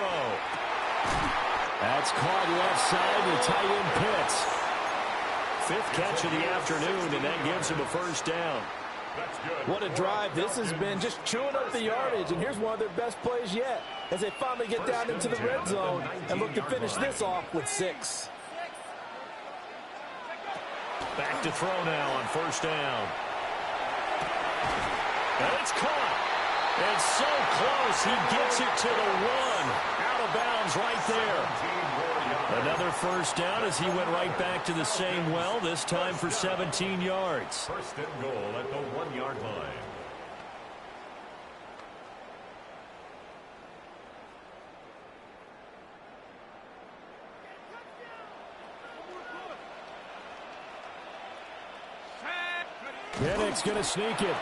That's caught left side to tight end Pitts. 5th catch of the afternoon, and that gives him a first down. What a drive this has been, just chewing up the yardage. And here's one of their best plays yet as they finally get down into the red zone and look to finish this off with 6. Back to throw now on first down. And it's caught. It's so close. He gets it to the 1. Out of bounds right there. Another another first down as he went right back to the same well, this time for 17 yards. First and goal at the 1-yard line. Penix going to sneak it.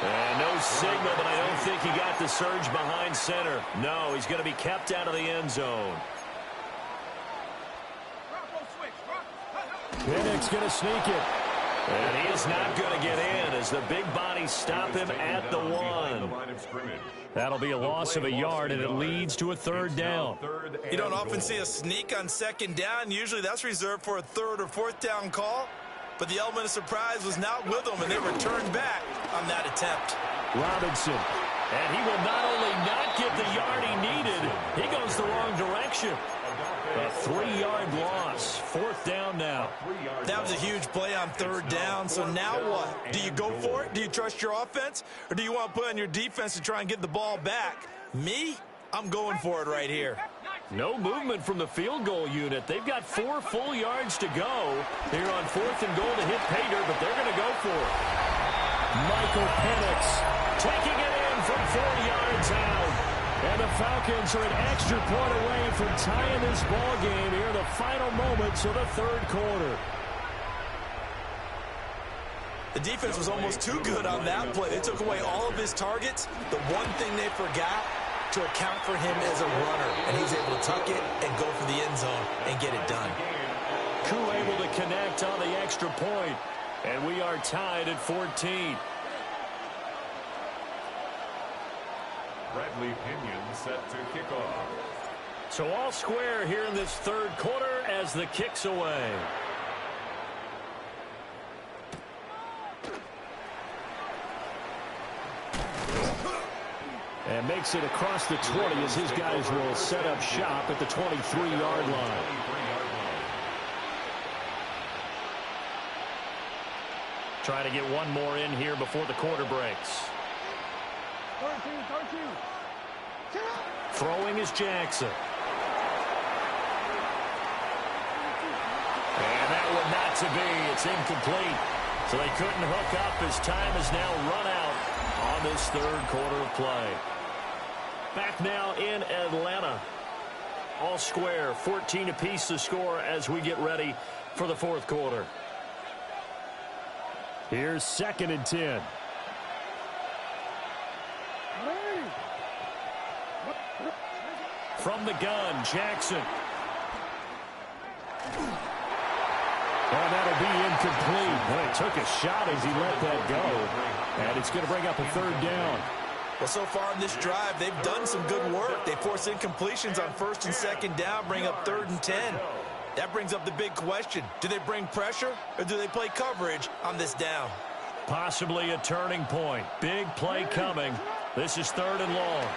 And no signal, but I don't think he got the surge behind center. No, he's going to be kept out of the end zone. Penix going to sneak it. And he is not going to get in as the big bodies stop him at the 1. That'll be a loss of a yard, and it leads to a third down. You don't often see a sneak on second down. Usually that's reserved for a third or fourth down call. But the element of surprise was not with them, and they returned back on that attempt. Robinson. And he will not only not get the yard he needed, he goes the wrong direction. A 3-yard loss. Fourth down now. That was a huge play on third down. So now what? Do you go for it? Do you trust your offense? Or do you want to put on your defense to try and get the ball back? Me? I'm going for it right here. No movement from the field goal unit. They've got 4 full yards to go here on fourth and goal to hit Pater, but they're going to go for it. Michael Penix taking it in from 4 yards out. And the Falcons are an extra point away from tying this ball game here in the final moments of the third quarter. The defense was almost too good on that play. They took away all of his targets. The one thing they forgot, to account for him as a runner. And he's able to tuck it and go for the end zone and get it done. Koo able to connect on the extra point. And we are tied at 14. Bradley Pinion set to kick off. So all square here in this third quarter as the kick's away. And makes it across the 20 as his guys will set up shop at the 23-yard line. Trying to get one more in here before the quarter breaks. 13. Throwing is Jackson. And that one not to be. It's incomplete. So they couldn't hook up as time is now run out on this third quarter of play. Back now in Atlanta. All square, 14 apiece to score as we get ready for the fourth quarter. Here's 2nd and 10. From the gun, Jackson. And that'll be incomplete. Well, he took a shot as he let that go. And it's going to bring up a third down. Well, so far in this drive, they've done some good work. They force incompletions on 1st and 2nd down, bring up 3rd and 10. That brings up the big question. Do they bring pressure or do they play coverage on this down? Possibly a turning point. Big play coming. This is 3rd and long.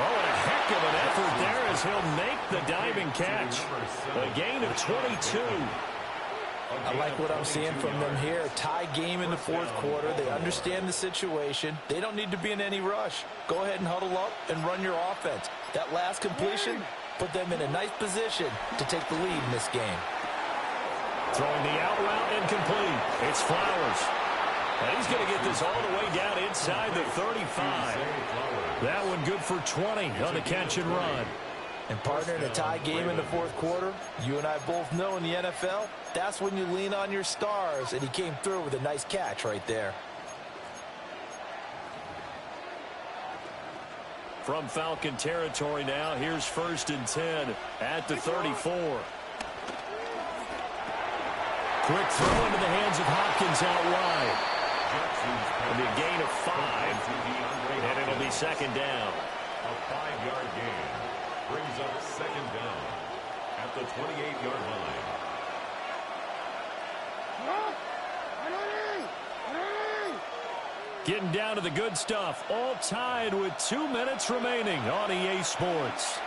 Oh, and a heck of an effort there as he'll make the diving catch. A gain of 22. I like what I'm seeing from them here. Tie game in the fourth quarter. They understand the situation. They don't need to be in any rush. Go ahead and huddle up and run your offense. That last completion put them in a nice position to take the lead in this game. Throwing the out route incomplete. It's Flowers. And he's going to get this all the way down inside the 35. That one good for 20 on the catch and run. And partner, in a tie game in the fourth quarter, you and I both know in the NFL, that's when you lean on your stars, and he came through with a nice catch right there. From Falcon territory now, here's 1st and 10 at the 34. Quick throw into the hands of Hopkins out wide. It'll be a gain of 5, and it'll be 2nd down. A 5-yard gain brings up 2nd down at the 28-yard line. Getting down to the good stuff. All tied with 2 minutes remaining on EA Sports.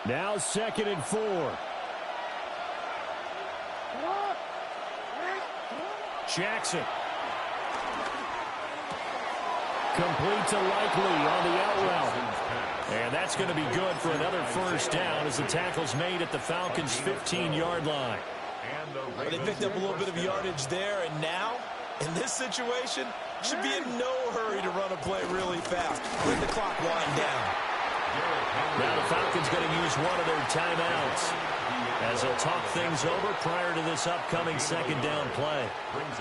Now 2nd and 4. Jackson. Complete to Likely on the out route. And that's going to be good for another first down as the tackle's made at the Falcons' 15-yard line. Well, they picked up a little bit of yardage there, and now, in this situation, should be in no hurry to run a play really fast. Let the clock wind down. Now the Falcons going to use one of their timeouts as they'll talk things over prior to this upcoming 2nd down play.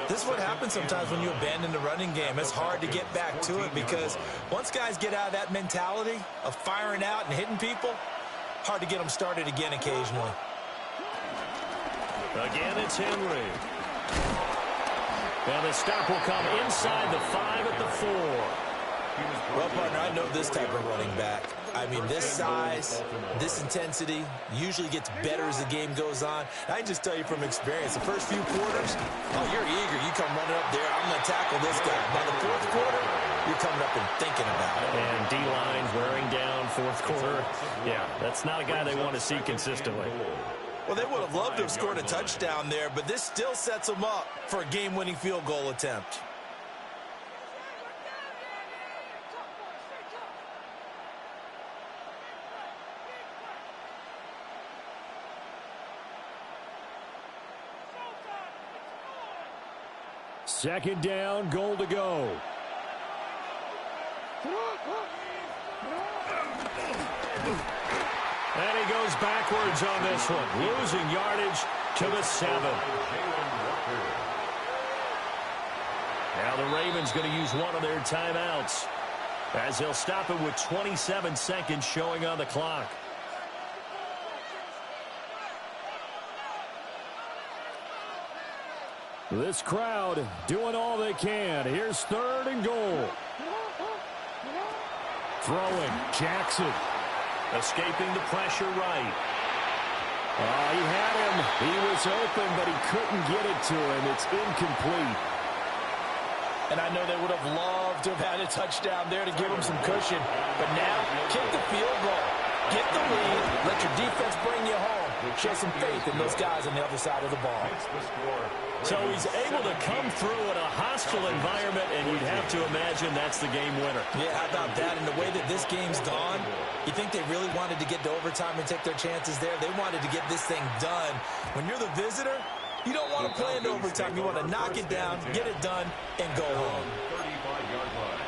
This is what happens sometimes when you abandon the running game. It's hard to get back to it because once guys get out of that mentality of firing out and hitting people, hard to get them started again occasionally. Again, it's Henry. And the stop will come inside the 5 at the 4. Well, partner, I know this type of running back. I mean, this size, this intensity usually gets better as the game goes on. I can just tell you from experience, the first few quarters, oh, you're eager. You come running up there, I'm going to tackle this guy. By the 4th quarter, you're coming up and thinking about it. And D-line wearing down 4th quarter. Yeah, that's not a guy they want to see consistently. Well, they would have loved to have scored a touchdown there, but this still sets them up for a game-winning field goal attempt. Second down, goal to go. And he goes backwards on this one, losing yardage to the 7. Now the Ravens going to use one of their timeouts as they'll stop it with 27 seconds showing on the clock. This crowd doing all they can. Here's 3rd and goal. Throwing, Jackson. Escaping the pressure right. He had him. He was open, but he couldn't get it to him. It's incomplete. And I know they would have loved to have had a touchdown there to give them some cushion. But now, kick the field goal. Get the lead. Let your defense bring you home. Show some faith in those guys on the other side of the ball. So he's able to come through in a hostile environment, and you'd have to imagine that's the game winner. Yeah, how about that? And the way that this game's gone, you think they really wanted to get to overtime and take their chances there? They wanted to get this thing done. When you're the visitor, you don't want to play in overtime. You want to knock it down, get it done, and go home. 35-yard line.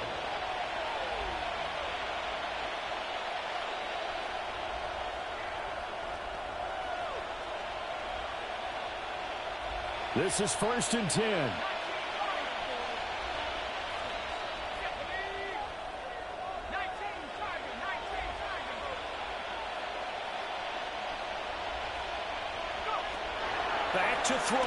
This is 1st and 10. Back to throw.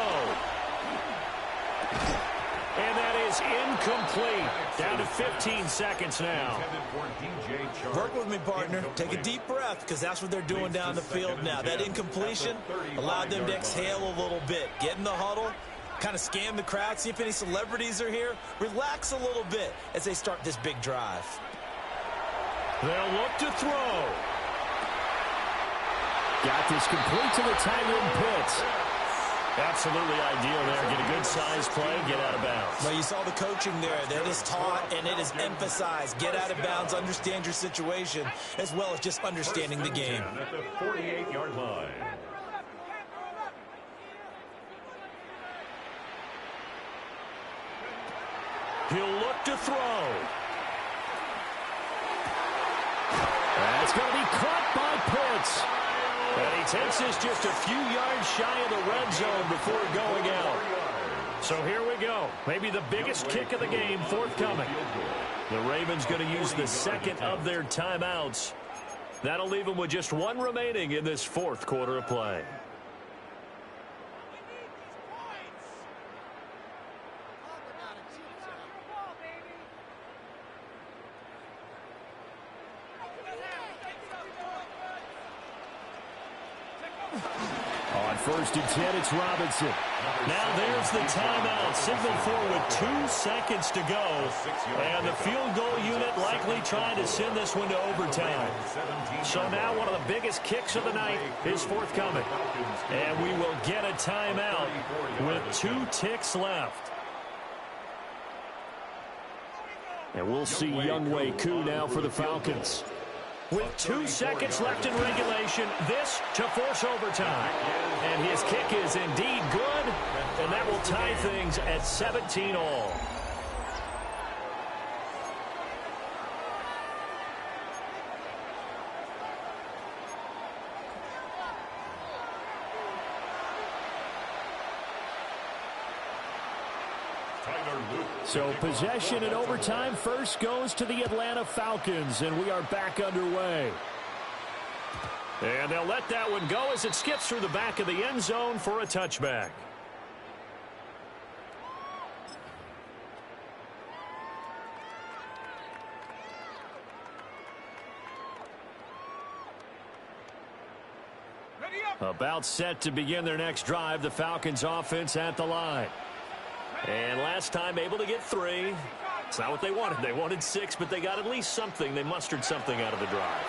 And that is incomplete. Down to 15 seconds now. Work with me, partner. Take a deep breath, because that's what they're doing down the field now. That incompletion allowed them to exhale a little bit. Get in the huddle, kind of scan the crowd, see if any celebrities are here. Relax a little bit as they start this big drive. They'll look to throw. Got this complete to the tight end Pitts. Absolutely ideal there. Get a good size play, get out of bounds. Well, you saw the coaching there. That is taught and it is emphasized. Get out of bounds, understand your situation, as well as just understanding the game. At the 48-yard line. He'll look to throw. That's going to be caught by Pitts. And he takes this just a few yards shy of the red zone before going out. So here we go. Maybe the biggest kick of the game forthcoming. The Ravens going to use the 2nd of their timeouts. That'll leave them with just one remaining in this 4th quarter of play. On 1st and 10, it's Robinson. Now there's the timeout. Signaled for with 2 seconds to go. And the field goal unit likely trying to send this one to overtime. So now one of the biggest kicks of the night is forthcoming. And we will get a timeout with 2 ticks left. And we'll see Younghoe Koo now for the Falcons. With 2 seconds left in regulation, this to force overtime. And his kick is indeed good, and that will tie things at 17-all. So possession in overtime first goes to the Atlanta Falcons, and we are back underway. And they'll let that one go as it skips through the back of the end zone for a touchback. About set to begin their next drive, the Falcons offense at the line. And last time able to get 3. It's not what they wanted. They wanted 6, but they got at least something. They mustered something out of the drive.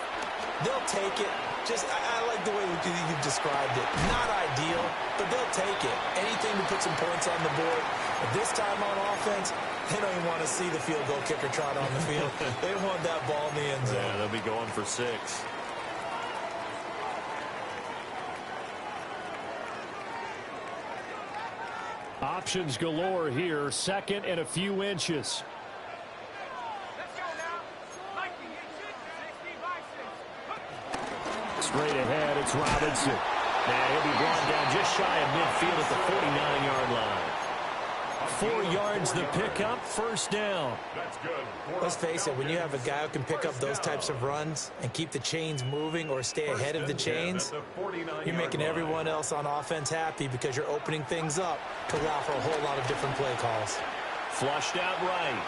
They'll take it. I like the way you've described it. Not ideal, but they'll take it. Anything to put some points on the board. But this time on offense, they don't even want to see the field goal kicker trot on the field. They want that ball in the end zone. Yeah, they'll be going for 6. Options galore here. Second and a few inches. Let's go now. 90 inches, 60 by 6. Straight ahead, it's Robinson. And he'll be brought down just shy of midfield at the 49-yard line. 4 yards the pickup, first down. That's good. Let's face it, when you have a guy who can pick up those types of runs and keep the chains moving or stay ahead of the chains, you're making everyone else on offense happy because you're opening things up to allow for a whole lot of different play calls. Flushed out right.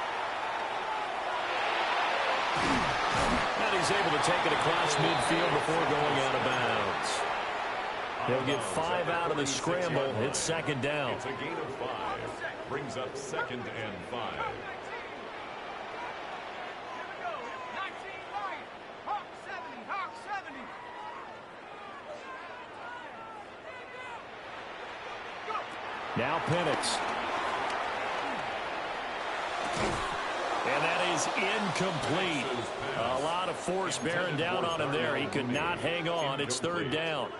And he's able to take it across midfield before going out of bounds. He'll get 5 out of the scramble. It's second down. It's a gain of 5. Brings up 2nd and 5. Now Penix. And that is incomplete. A lot of force bearing down on him there. He could not hang on. It's third down.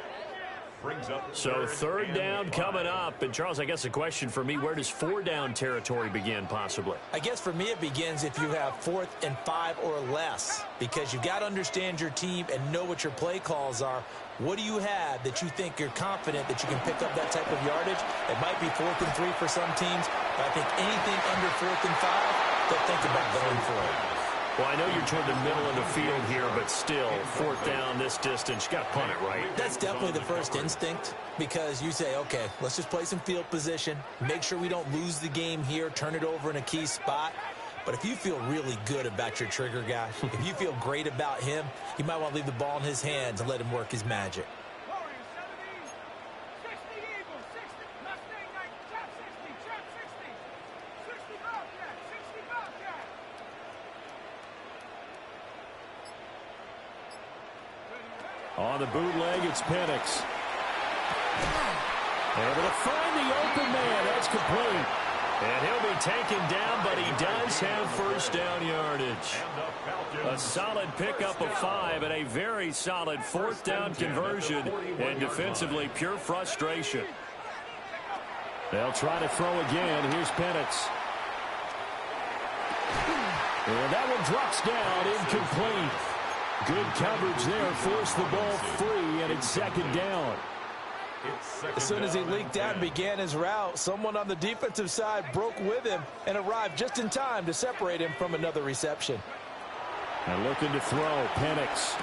So third down coming up. And, Charles, I guess a question for me, where does 4-down territory begin possibly? I guess for me it begins if you have 4th and 5 or less, because you've got to understand your team and know what your play calls are. What do you have that you think you're confident that you can pick up that type of yardage? It might be 4th and 3 for some teams, but I think anything under 4th and 5, they'll think about going for it. Well, I know you're toward the middle of the field here, but still, 4th down this distance, you got to punt it, right? That's definitely the first instinct, because you say, okay, let's just play some field position, make sure we don't lose the game here, turn it over in a key spot. But if you feel really good about your trigger guy, if you feel great about him, you might want to leave the ball in his hands and let him work his magic. On the bootleg, it's Penix. Able to find the open man. That's complete. And he'll be taken down, but he does have first down yardage. A solid pickup of 5 and a very solid 4th down conversion. And defensively, pure frustration. They'll try to throw again. Here's Penix. And that one drops down, incomplete. Good coverage there, forced the ball free, and it's second down. As soon as he leaked out and began his route, someone on the defensive side broke with him and arrived just in time to separate him from another reception. And looking to throw, Penix.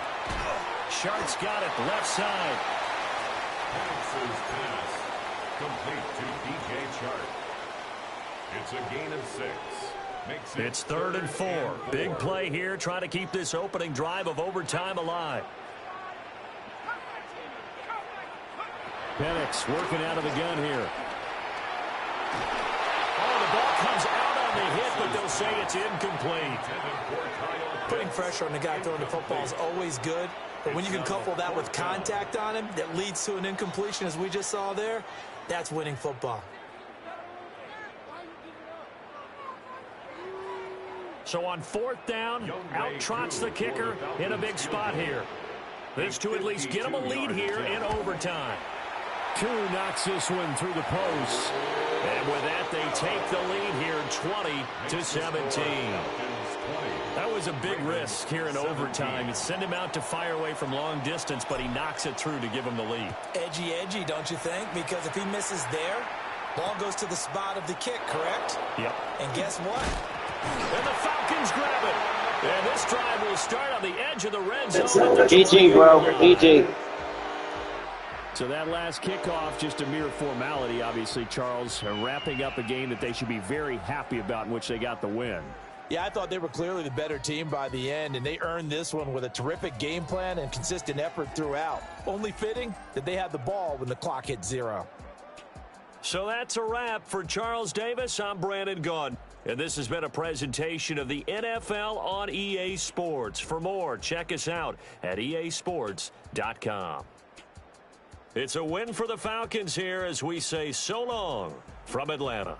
Shart's got it, left side. Penix's pass complete to D.J. Chart. It's a gain of 6. It's 3rd and 4. Big play here, trying to keep this opening drive of overtime alive. Penix working out of the gun here. Oh, the ball comes out on the hit, but they'll say it's incomplete. Putting pressure on the guy throwing the football is always good, but when you can couple that with contact on him that leads to an incompletion, as we just saw there, that's winning football. So on 4th down, out trots the kicker in a big spot here. This to at least get him a lead here in overtime. Koo knocks this one through the post. And with that, they take the lead here 20-17. That was a big risk here in overtime. It sent him out to fire away from long distance, but he knocks it through to give him the lead. Edgy, don't you think? Because if he misses there, ball goes to the spot of the kick, correct? Yep. And guess what? And the Falcons grab it. And this drive will start on the edge of the red zone. GG, bro. GG. So that last kickoff, just a mere formality, obviously, Charles, wrapping up a game that they should be very happy about in which they got the win. Yeah, I thought they were clearly the better team by the end, and they earned this one with a terrific game plan and consistent effort throughout. Only fitting that they had the ball when the clock hit 0. So that's a wrap for Charles Davis. I'm Brandon Gaudin. And this has been a presentation of the NFL on EA Sports. For more, check us out at easports.com. It's a win for the Falcons here as we say so long from Atlanta.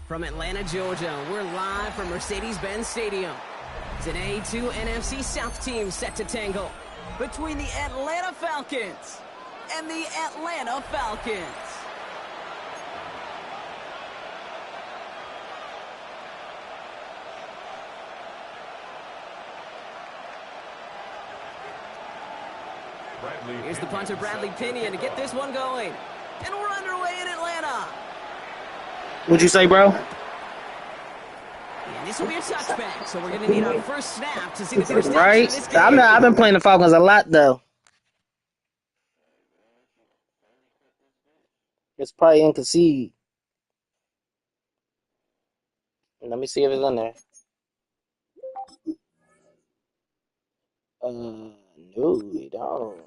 From Atlanta, Georgia, we're live from Mercedes-Benz Stadium. Today, two NFC South teams set to tangle between the Atlanta Falcons and the Atlanta Falcons. Here's the punter, Bradley Pinion, to get this one going. And we're underway in Atlanta. What'd you say, bro? And this will be a touchback, so we're going to need our first snap to see the first Right? action of this game. I've been playing the Falcons a lot, though. It's probably in concede. Let me see if it's in there. No, they don't.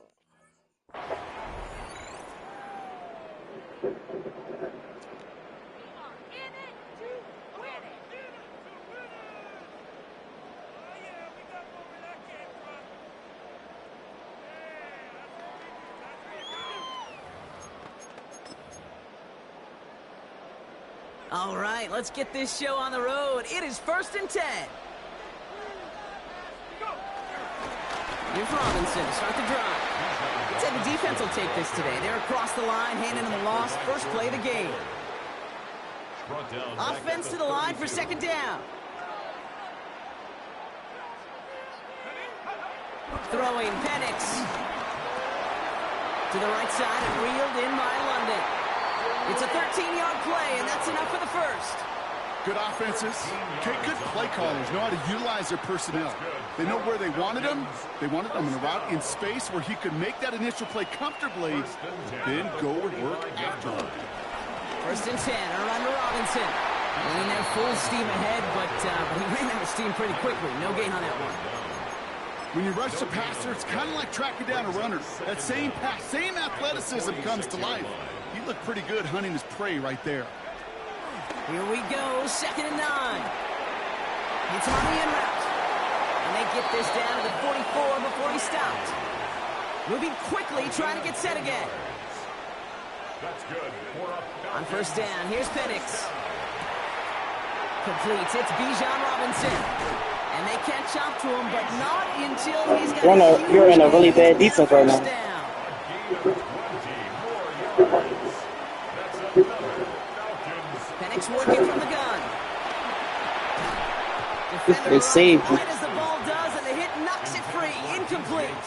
All right, let's get this show on the road. It is 1st and 10. Here's Robinson to start the drive. Let's say the defense will take this today. They're across the line, handing them the loss. First play of the game. Offense to the line for 2nd down. Throwing Penix to the right side and reeled in by London. It's a 13-yard play, and that's enough for the first. Good offenses. Okay, good play callers know how to utilize their personnel. They know where they wanted them. They wanted them in a route in space where he could make that initial play comfortably, then go and work afterward. 1st and 10, a run to Robinson. Running there full steam ahead, but he ran out of steam pretty quickly. No gain on that one. When you rush the passer, it's kind of like tracking down a runner. That same pass, same athleticism comes to life. He looked pretty good hunting his prey right there. Here we go, 2nd and 9. It's on the in route. And they get this down to the 44 before he stopped. Moving quickly, trying to get set again. That's good. On 1st down, here's Penix. Completes, it's Bijan Robinson. And they catch up to him, but not until he's got You're in a really bad defense right now. Penix working from the gun. They saved you. Right as the ball does, and the hit knocks it free. Incomplete.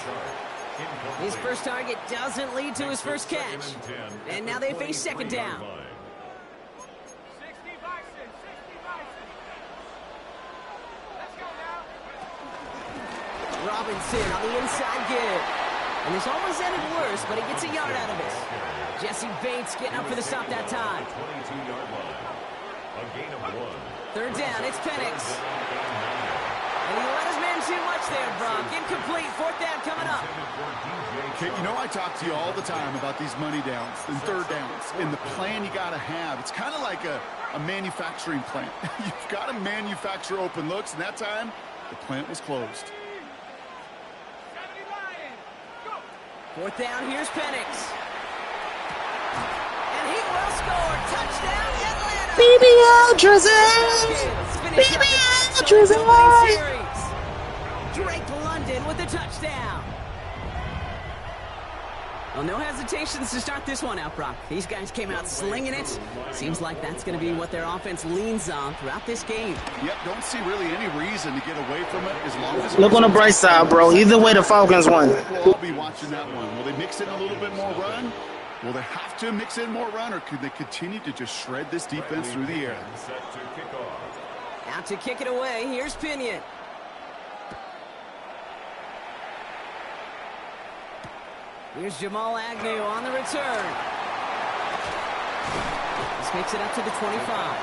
His first target doesn't lead to his first catch. And now they face 2nd down. 60 Bison, 60 Bison. Let's go now. Robinson on the inside give. And this almost ended worse, but he gets a yard out of it. Jesse Bates getting up for the stop that time. 22-yard line. A gain of 1. 3rd down, it's Penix. And he let his man too much there, Brock. Incomplete, 4th down coming up. Okay, you know I talk to you all the time about these money downs and 3rd downs and the plan you got to have. It's kind of like a manufacturing plant. You've got to manufacture open looks, and that time the plant was closed. 70 Lions. Go. 4th down, here's Penix. And he will score. Touchdown, Atlanta. BBL Drizzy! BBL Drizzy! Drake London with the touchdown. Well, no hesitations to start this one out, Brock. These guys came out slinging it. Seems like that's going to be what their offense leans on throughout this game. Yep, don't see really any reason to get away from it as long as... Look on the bright side, bro. Either way, the Falcons won. We'll all be watching that one. Will they mix in a little bit more run? Will they have to mix in more run, or could they continue to just shred this defense through the air? Set to kick off. Out to kick it away, here's Pinion. Here's Jamal Agnew on the return. This makes it up to the 25.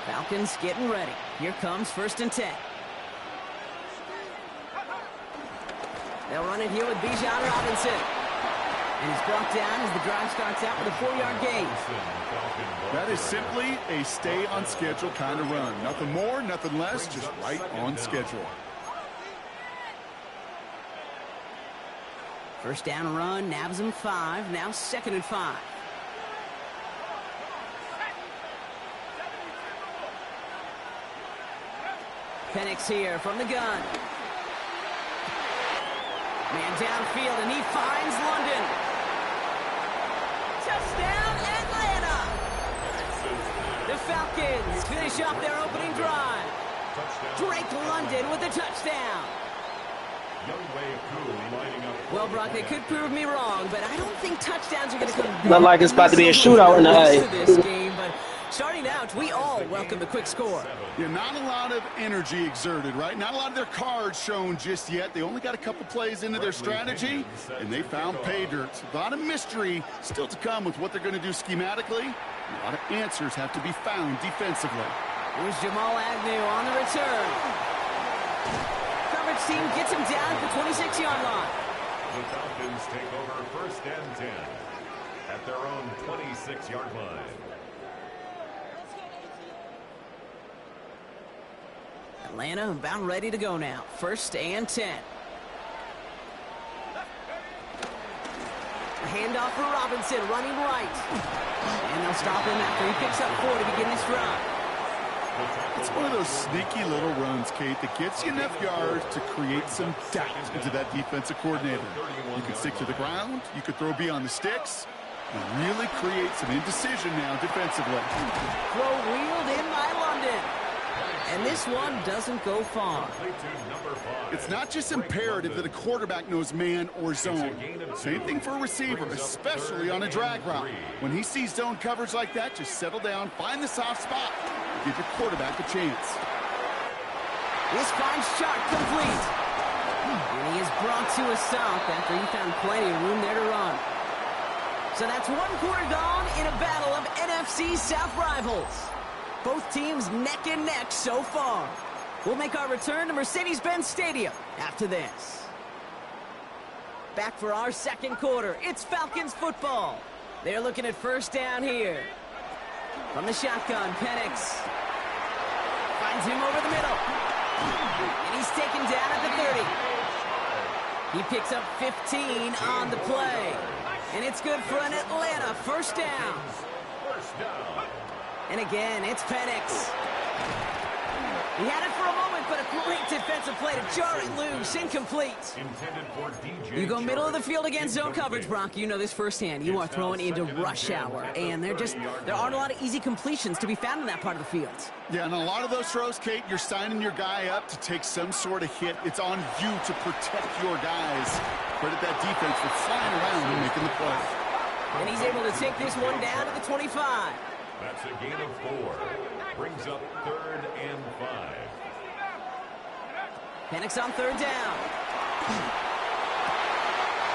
Falcons getting ready. Here comes 1st and 10. They'll run it here with Bijan Robinson. And he's brought down as the drive starts out with a 4-yard gain. That is simply a stay-on-schedule kind of run. Nothing more, nothing less, just right on schedule. First down run, nabs him 5. Now 2nd and 5. Penix here from the gun. Man downfield, and he finds London. Touchdown, Atlanta! The Falcons finish off their opening drive. Drake London with a touchdown. Well, Brock, they could prove me wrong, but I don't think touchdowns are going to come. Not like it's about to be a shootout in the A. This game, but starting out, we all welcome the quick score. Yeah, not a lot of energy exerted, right? Not a lot of their cards shown just yet. They only got a couple plays into their strategy, and they found pay dirt. A lot of mystery still to come with what they're going to do schematically. A lot of answers have to be found defensively. Here's Jamal Agnew on the return. Coverage team gets him down at the 26-yard line. The Falcons take over 1st and 10 at their own 26-yard line. Atlanta about ready to go now. 1st and 10. A handoff for Robinson, running right. And they'll stop him after he picks up 4 to begin this drive. It's one of those sneaky little runs, Kate, that gets you enough yards to create some doubt into that defensive coordinator. You can stick to the ground, you could throw beyond the sticks, and really create some indecision now defensively. Throw wheeled in by London. And this one doesn't go far. It's not just imperative that a quarterback knows man or zone. Same thing for a receiver, especially on a drag route. When he sees zone coverage like that, just settle down, find the soft spot, give your quarterback a chance. This finds Sharp complete. And he is brought to a stop after he found plenty of room there to run. So that's 1 quarter gone in a battle of NFC South rivals. Both teams neck and neck so far. We'll make our return to Mercedes-Benz Stadium after this. Back for our 2nd quarter. It's Falcons football. They're looking at 1st down here. From the shotgun, Penix finds him over the middle. And he's taken down at the 30. He picks up 15 on the play. And it's good for an Atlanta 1st down. And again, it's Penix. He had it for a moment, but a great defensive play to jar it loose. Incomplete. You go middle of the field against zone coverage, Brock. You know this firsthand. You are throwing into rush hour. And there aren't a lot of easy completions to be found in that part of the field. Yeah, and a lot of those throws, Kate, you're signing your guy up to take some sort of hit. It's on you to protect your guys. Credit that defense for flying around and making the play. And he's able to take this one down to the 25. That's a gain of 4. Brings up 3rd and 5. Penix on 3rd down.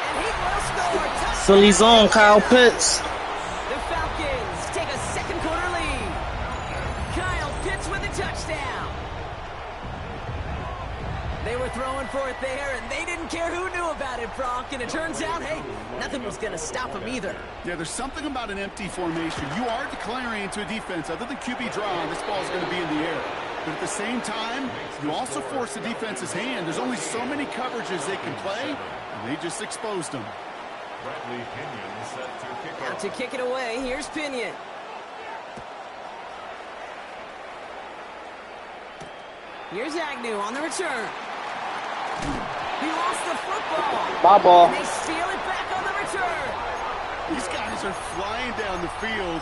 And he will score. Touchdown. Philly zone, Kyle Pitts. The Falcons take a 2nd quarter lead. Kyle Pitts with a touchdown. They were throwing for it there, and they didn't care who knew about it, Brock. And it turns out, hey, nothing was going to stop him either. Yeah, there's something about an empty formation. You are declaring to a defense, other than QB draw, this ball is going to be in the air. But at the same time, you also force the defense's hand. There's only so many coverages they can play, and they just exposed them. Bradley Pinion set to kick Out off. to kick it away, here's Pinion. Here's Agnew on the return. He lost the football. My ball. And they steal it back on the return. These guys are flying down the field.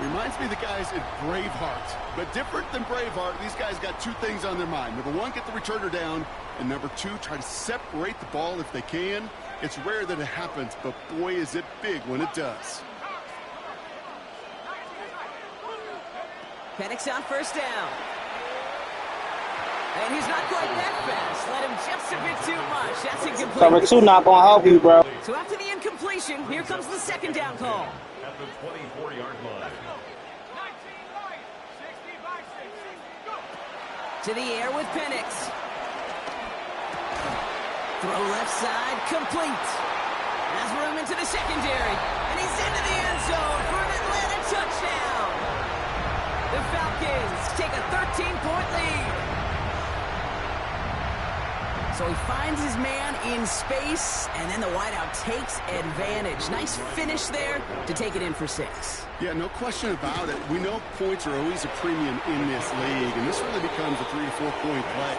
Reminds me of the guys at Braveheart. But different than Braveheart, these guys got 2 things on their mind. Number 1, get the returner down. And number 2, try to separate the ball if they can. It's rare that it happens, but boy, is it big when it does. Penix on 1st down. And he's not quite that fast. Let him just a bit too much. That's incomplete. Cover 2 not gonna help you, bro. So after the incompletion, here comes the 2nd down call. At the 24-yard line. 60 by 60. Go. To the air with Penix. Throw left side, complete. Has room into the secondary. And he's into the end zone for an Atlanta touchdown. The Falcons take a 13-point lead. So he finds his man in space, and then the wideout takes advantage. Nice finish there to take it in for 6. Yeah, no question about it. We know points are always a premium in this league, and this really becomes a 3 to 4 point play.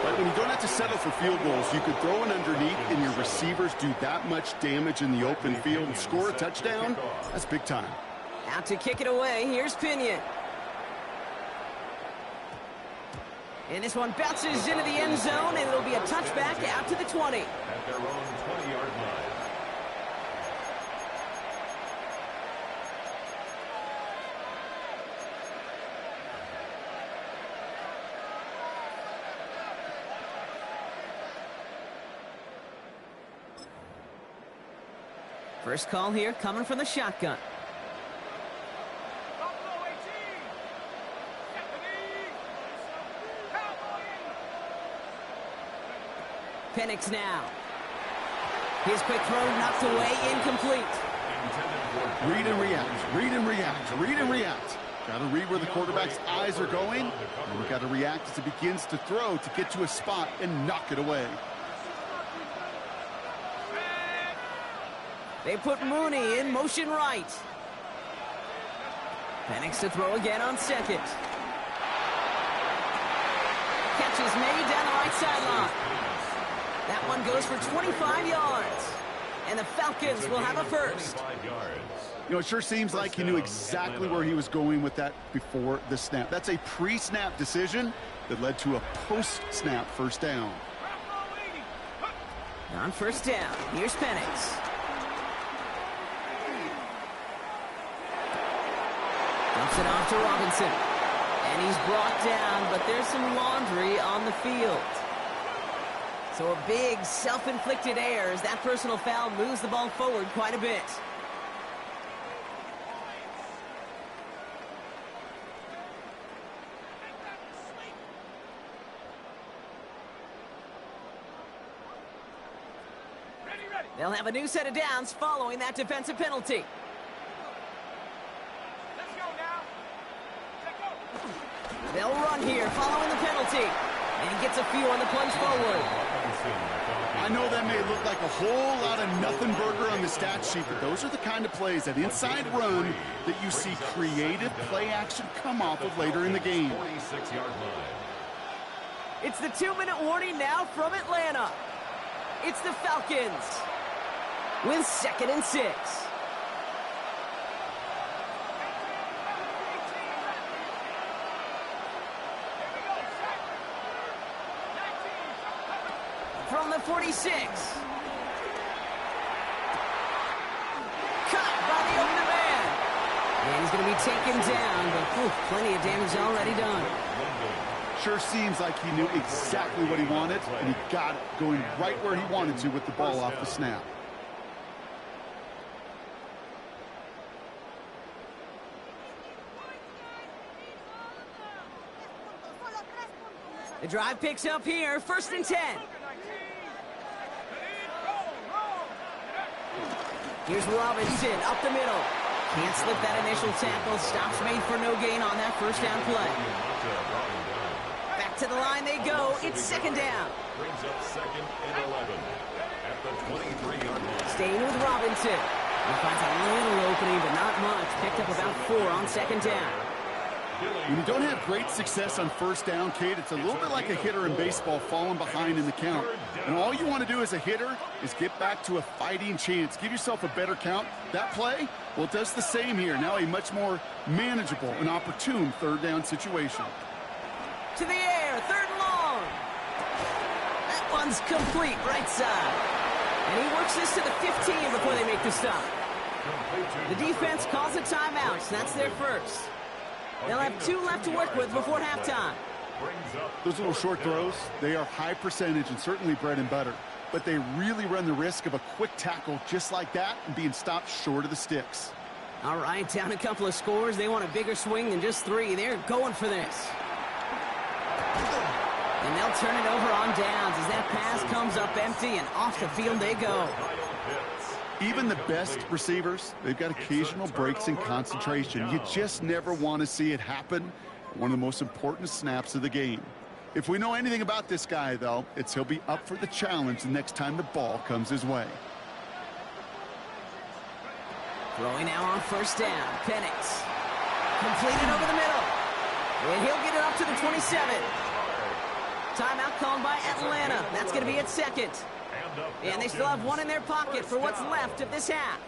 But when you don't have to settle for field goals, you could throw it underneath, and your receivers do that much damage in the open field and score a touchdown. That's big time. Out to kick it away. Here's Pinion. And this one bounces into the end zone, and it'll be a touchback out to the 20. At their own 20-yard line. First call here coming from the shotgun. Penix now. His quick throw knocked away, incomplete. Read and react, read and react, read and react. Got to read where the quarterback's eyes are going, and you got to react as he begins to throw to get to a spot and knock it away. They put Mooney in motion right. Penix to throw again on second. Catch is made down the right sideline. That one goes for 25 yards. And the Falcons will have a first. You know, it sure seems like he knew exactly where he was going with that before the snap. That's a pre-snap decision that led to a post-snap first down. On first down, here's Penix. Dumps it off to Robinson. And he's brought down, but there's some laundry on the field. So a big self-inflicted error as that personal foul moves the ball forward quite a bit. They'll have a new set of downs following that defensive penalty. Let's go now. Let's go. They'll run here following the penalty. And he gets a few on the plunge forward. I know that may look like a whole lot of nothing burger on the stat sheet, but those are the kind of plays, that inside run, that you see creative play action come off of later in the game. 46-yard line. It's the 2-minute warning now from Atlanta. It's the Falcons with 2nd and 6. From the 46. Cut by the open man. And he's going to be taken down, but plenty of damage already done. Sure seems like he knew exactly what he wanted, and he got it going right where he wanted to with the ball off the snap. The drive picks up here, 1st and 10. Here's Robinson up the middle. Can't slip that initial tackle. Stops made for no gain on that first down play. Back to the line they go. It's 2nd down. Brings up 2nd and 11 at the 23-yard line. Staying with Robinson. He finds a little opening, but not much. Picked up about 4 on 2nd down. When you don't have great success on first down, Kate, it's a little bit like a hitter in baseball falling behind in the count. And all you want to do as a hitter is get back to a fighting chance. Give yourself a better count. That play, well, it does the same here. Now a much more manageable and opportune 3rd down situation. To the air, 3rd and long. That one's complete, right side. And he works this to the 15 before they make the stop. The defense calls a timeout, so that's their first. They'll have 2 left to work with before halftime. Those little short throws, they are high percentage and certainly bread and butter. But they really run the risk of a quick tackle just like that and being stopped short of the sticks. All right, down a couple of scores. They want a bigger swing than just 3. They're going for this. And they'll turn it over on downs as that pass comes up empty and off the field they go. Even the best receivers, they've got occasional breaks in concentration. You just never want to see it happen. One of the most important snaps of the game. If we know anything about this guy, though, it's he'll be up for the challenge the next time the ball comes his way. Throwing now on first down. Penix. Completed over the middle. And he'll get it up to the 27. Timeout called by Atlanta. That's going to be at second. And they still have one in their pocket for what's left of this half.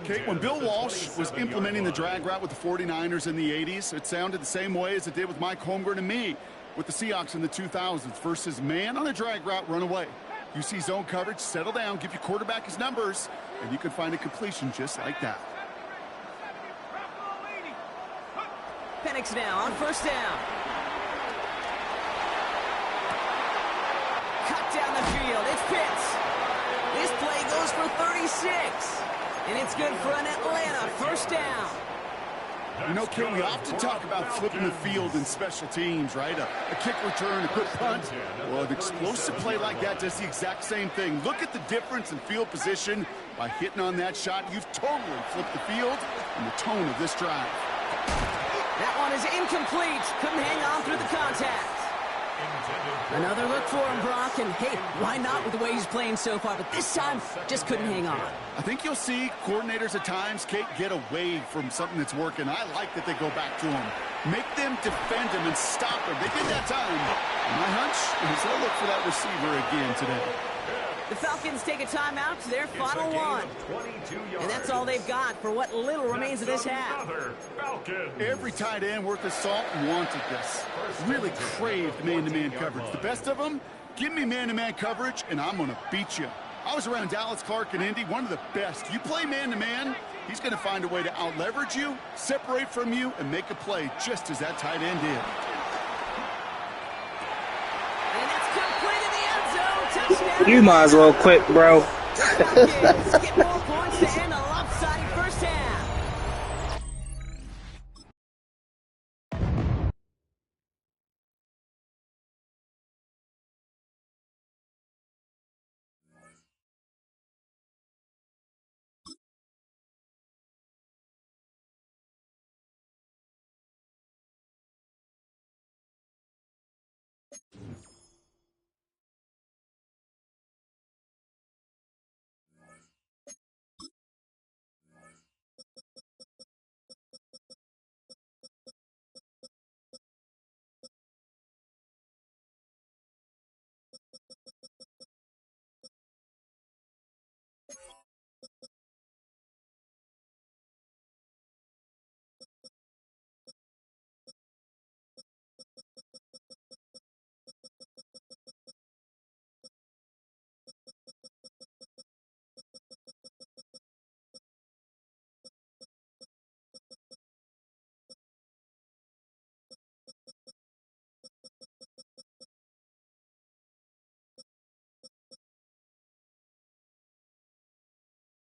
Okay, when Bill Walsh was implementing the drag route with the 49ers in the 80s, it sounded the same way as it did with Mike Holmgren and me with the Seahawks in the 2000s versus man on a drag route, run away. You see zone coverage, settle down, give your quarterback his numbers, and you can find a completion just like that. Penix now on first down. Cut down the field. It's Pitts. This play goes for 36. And it's good for an Atlanta first down. You know, Kim, we often talk about flipping the field in special teams, right? A kick return, a quick punt. Well, an explosive play like that does the exact same thing. Look at the difference in field position. By hitting on that shot, you've totally flipped the field and the tone of this drive. That one is incomplete. Couldn't hang on through the contact. Another look for him, Brock, and hey, why not with the way he's playing so far? But this time, just couldn't hang on. I think you'll see coordinators at times, Kate, get away from something that's working. I like that they go back to him. Make them defend him and stop him. They did that time. My hunch is they'll look for that receiver again today. The Falcons take a timeout to their final one. And that's all they've got for what little remains of this half. Every tight end worth his salt wanted this. Really craved man-to-man coverage. The best of them, give me man-to-man coverage, and I'm going to beat you. I was around Dallas Clark and Indy, one of the best. You play man-to-man, he's going to find a way to out-leverage you, separate from you, and make a play just as that tight end did. And it's complete in the end zone. Touchdown. You might as well quit, bro. Get more points to end a lopsided first half.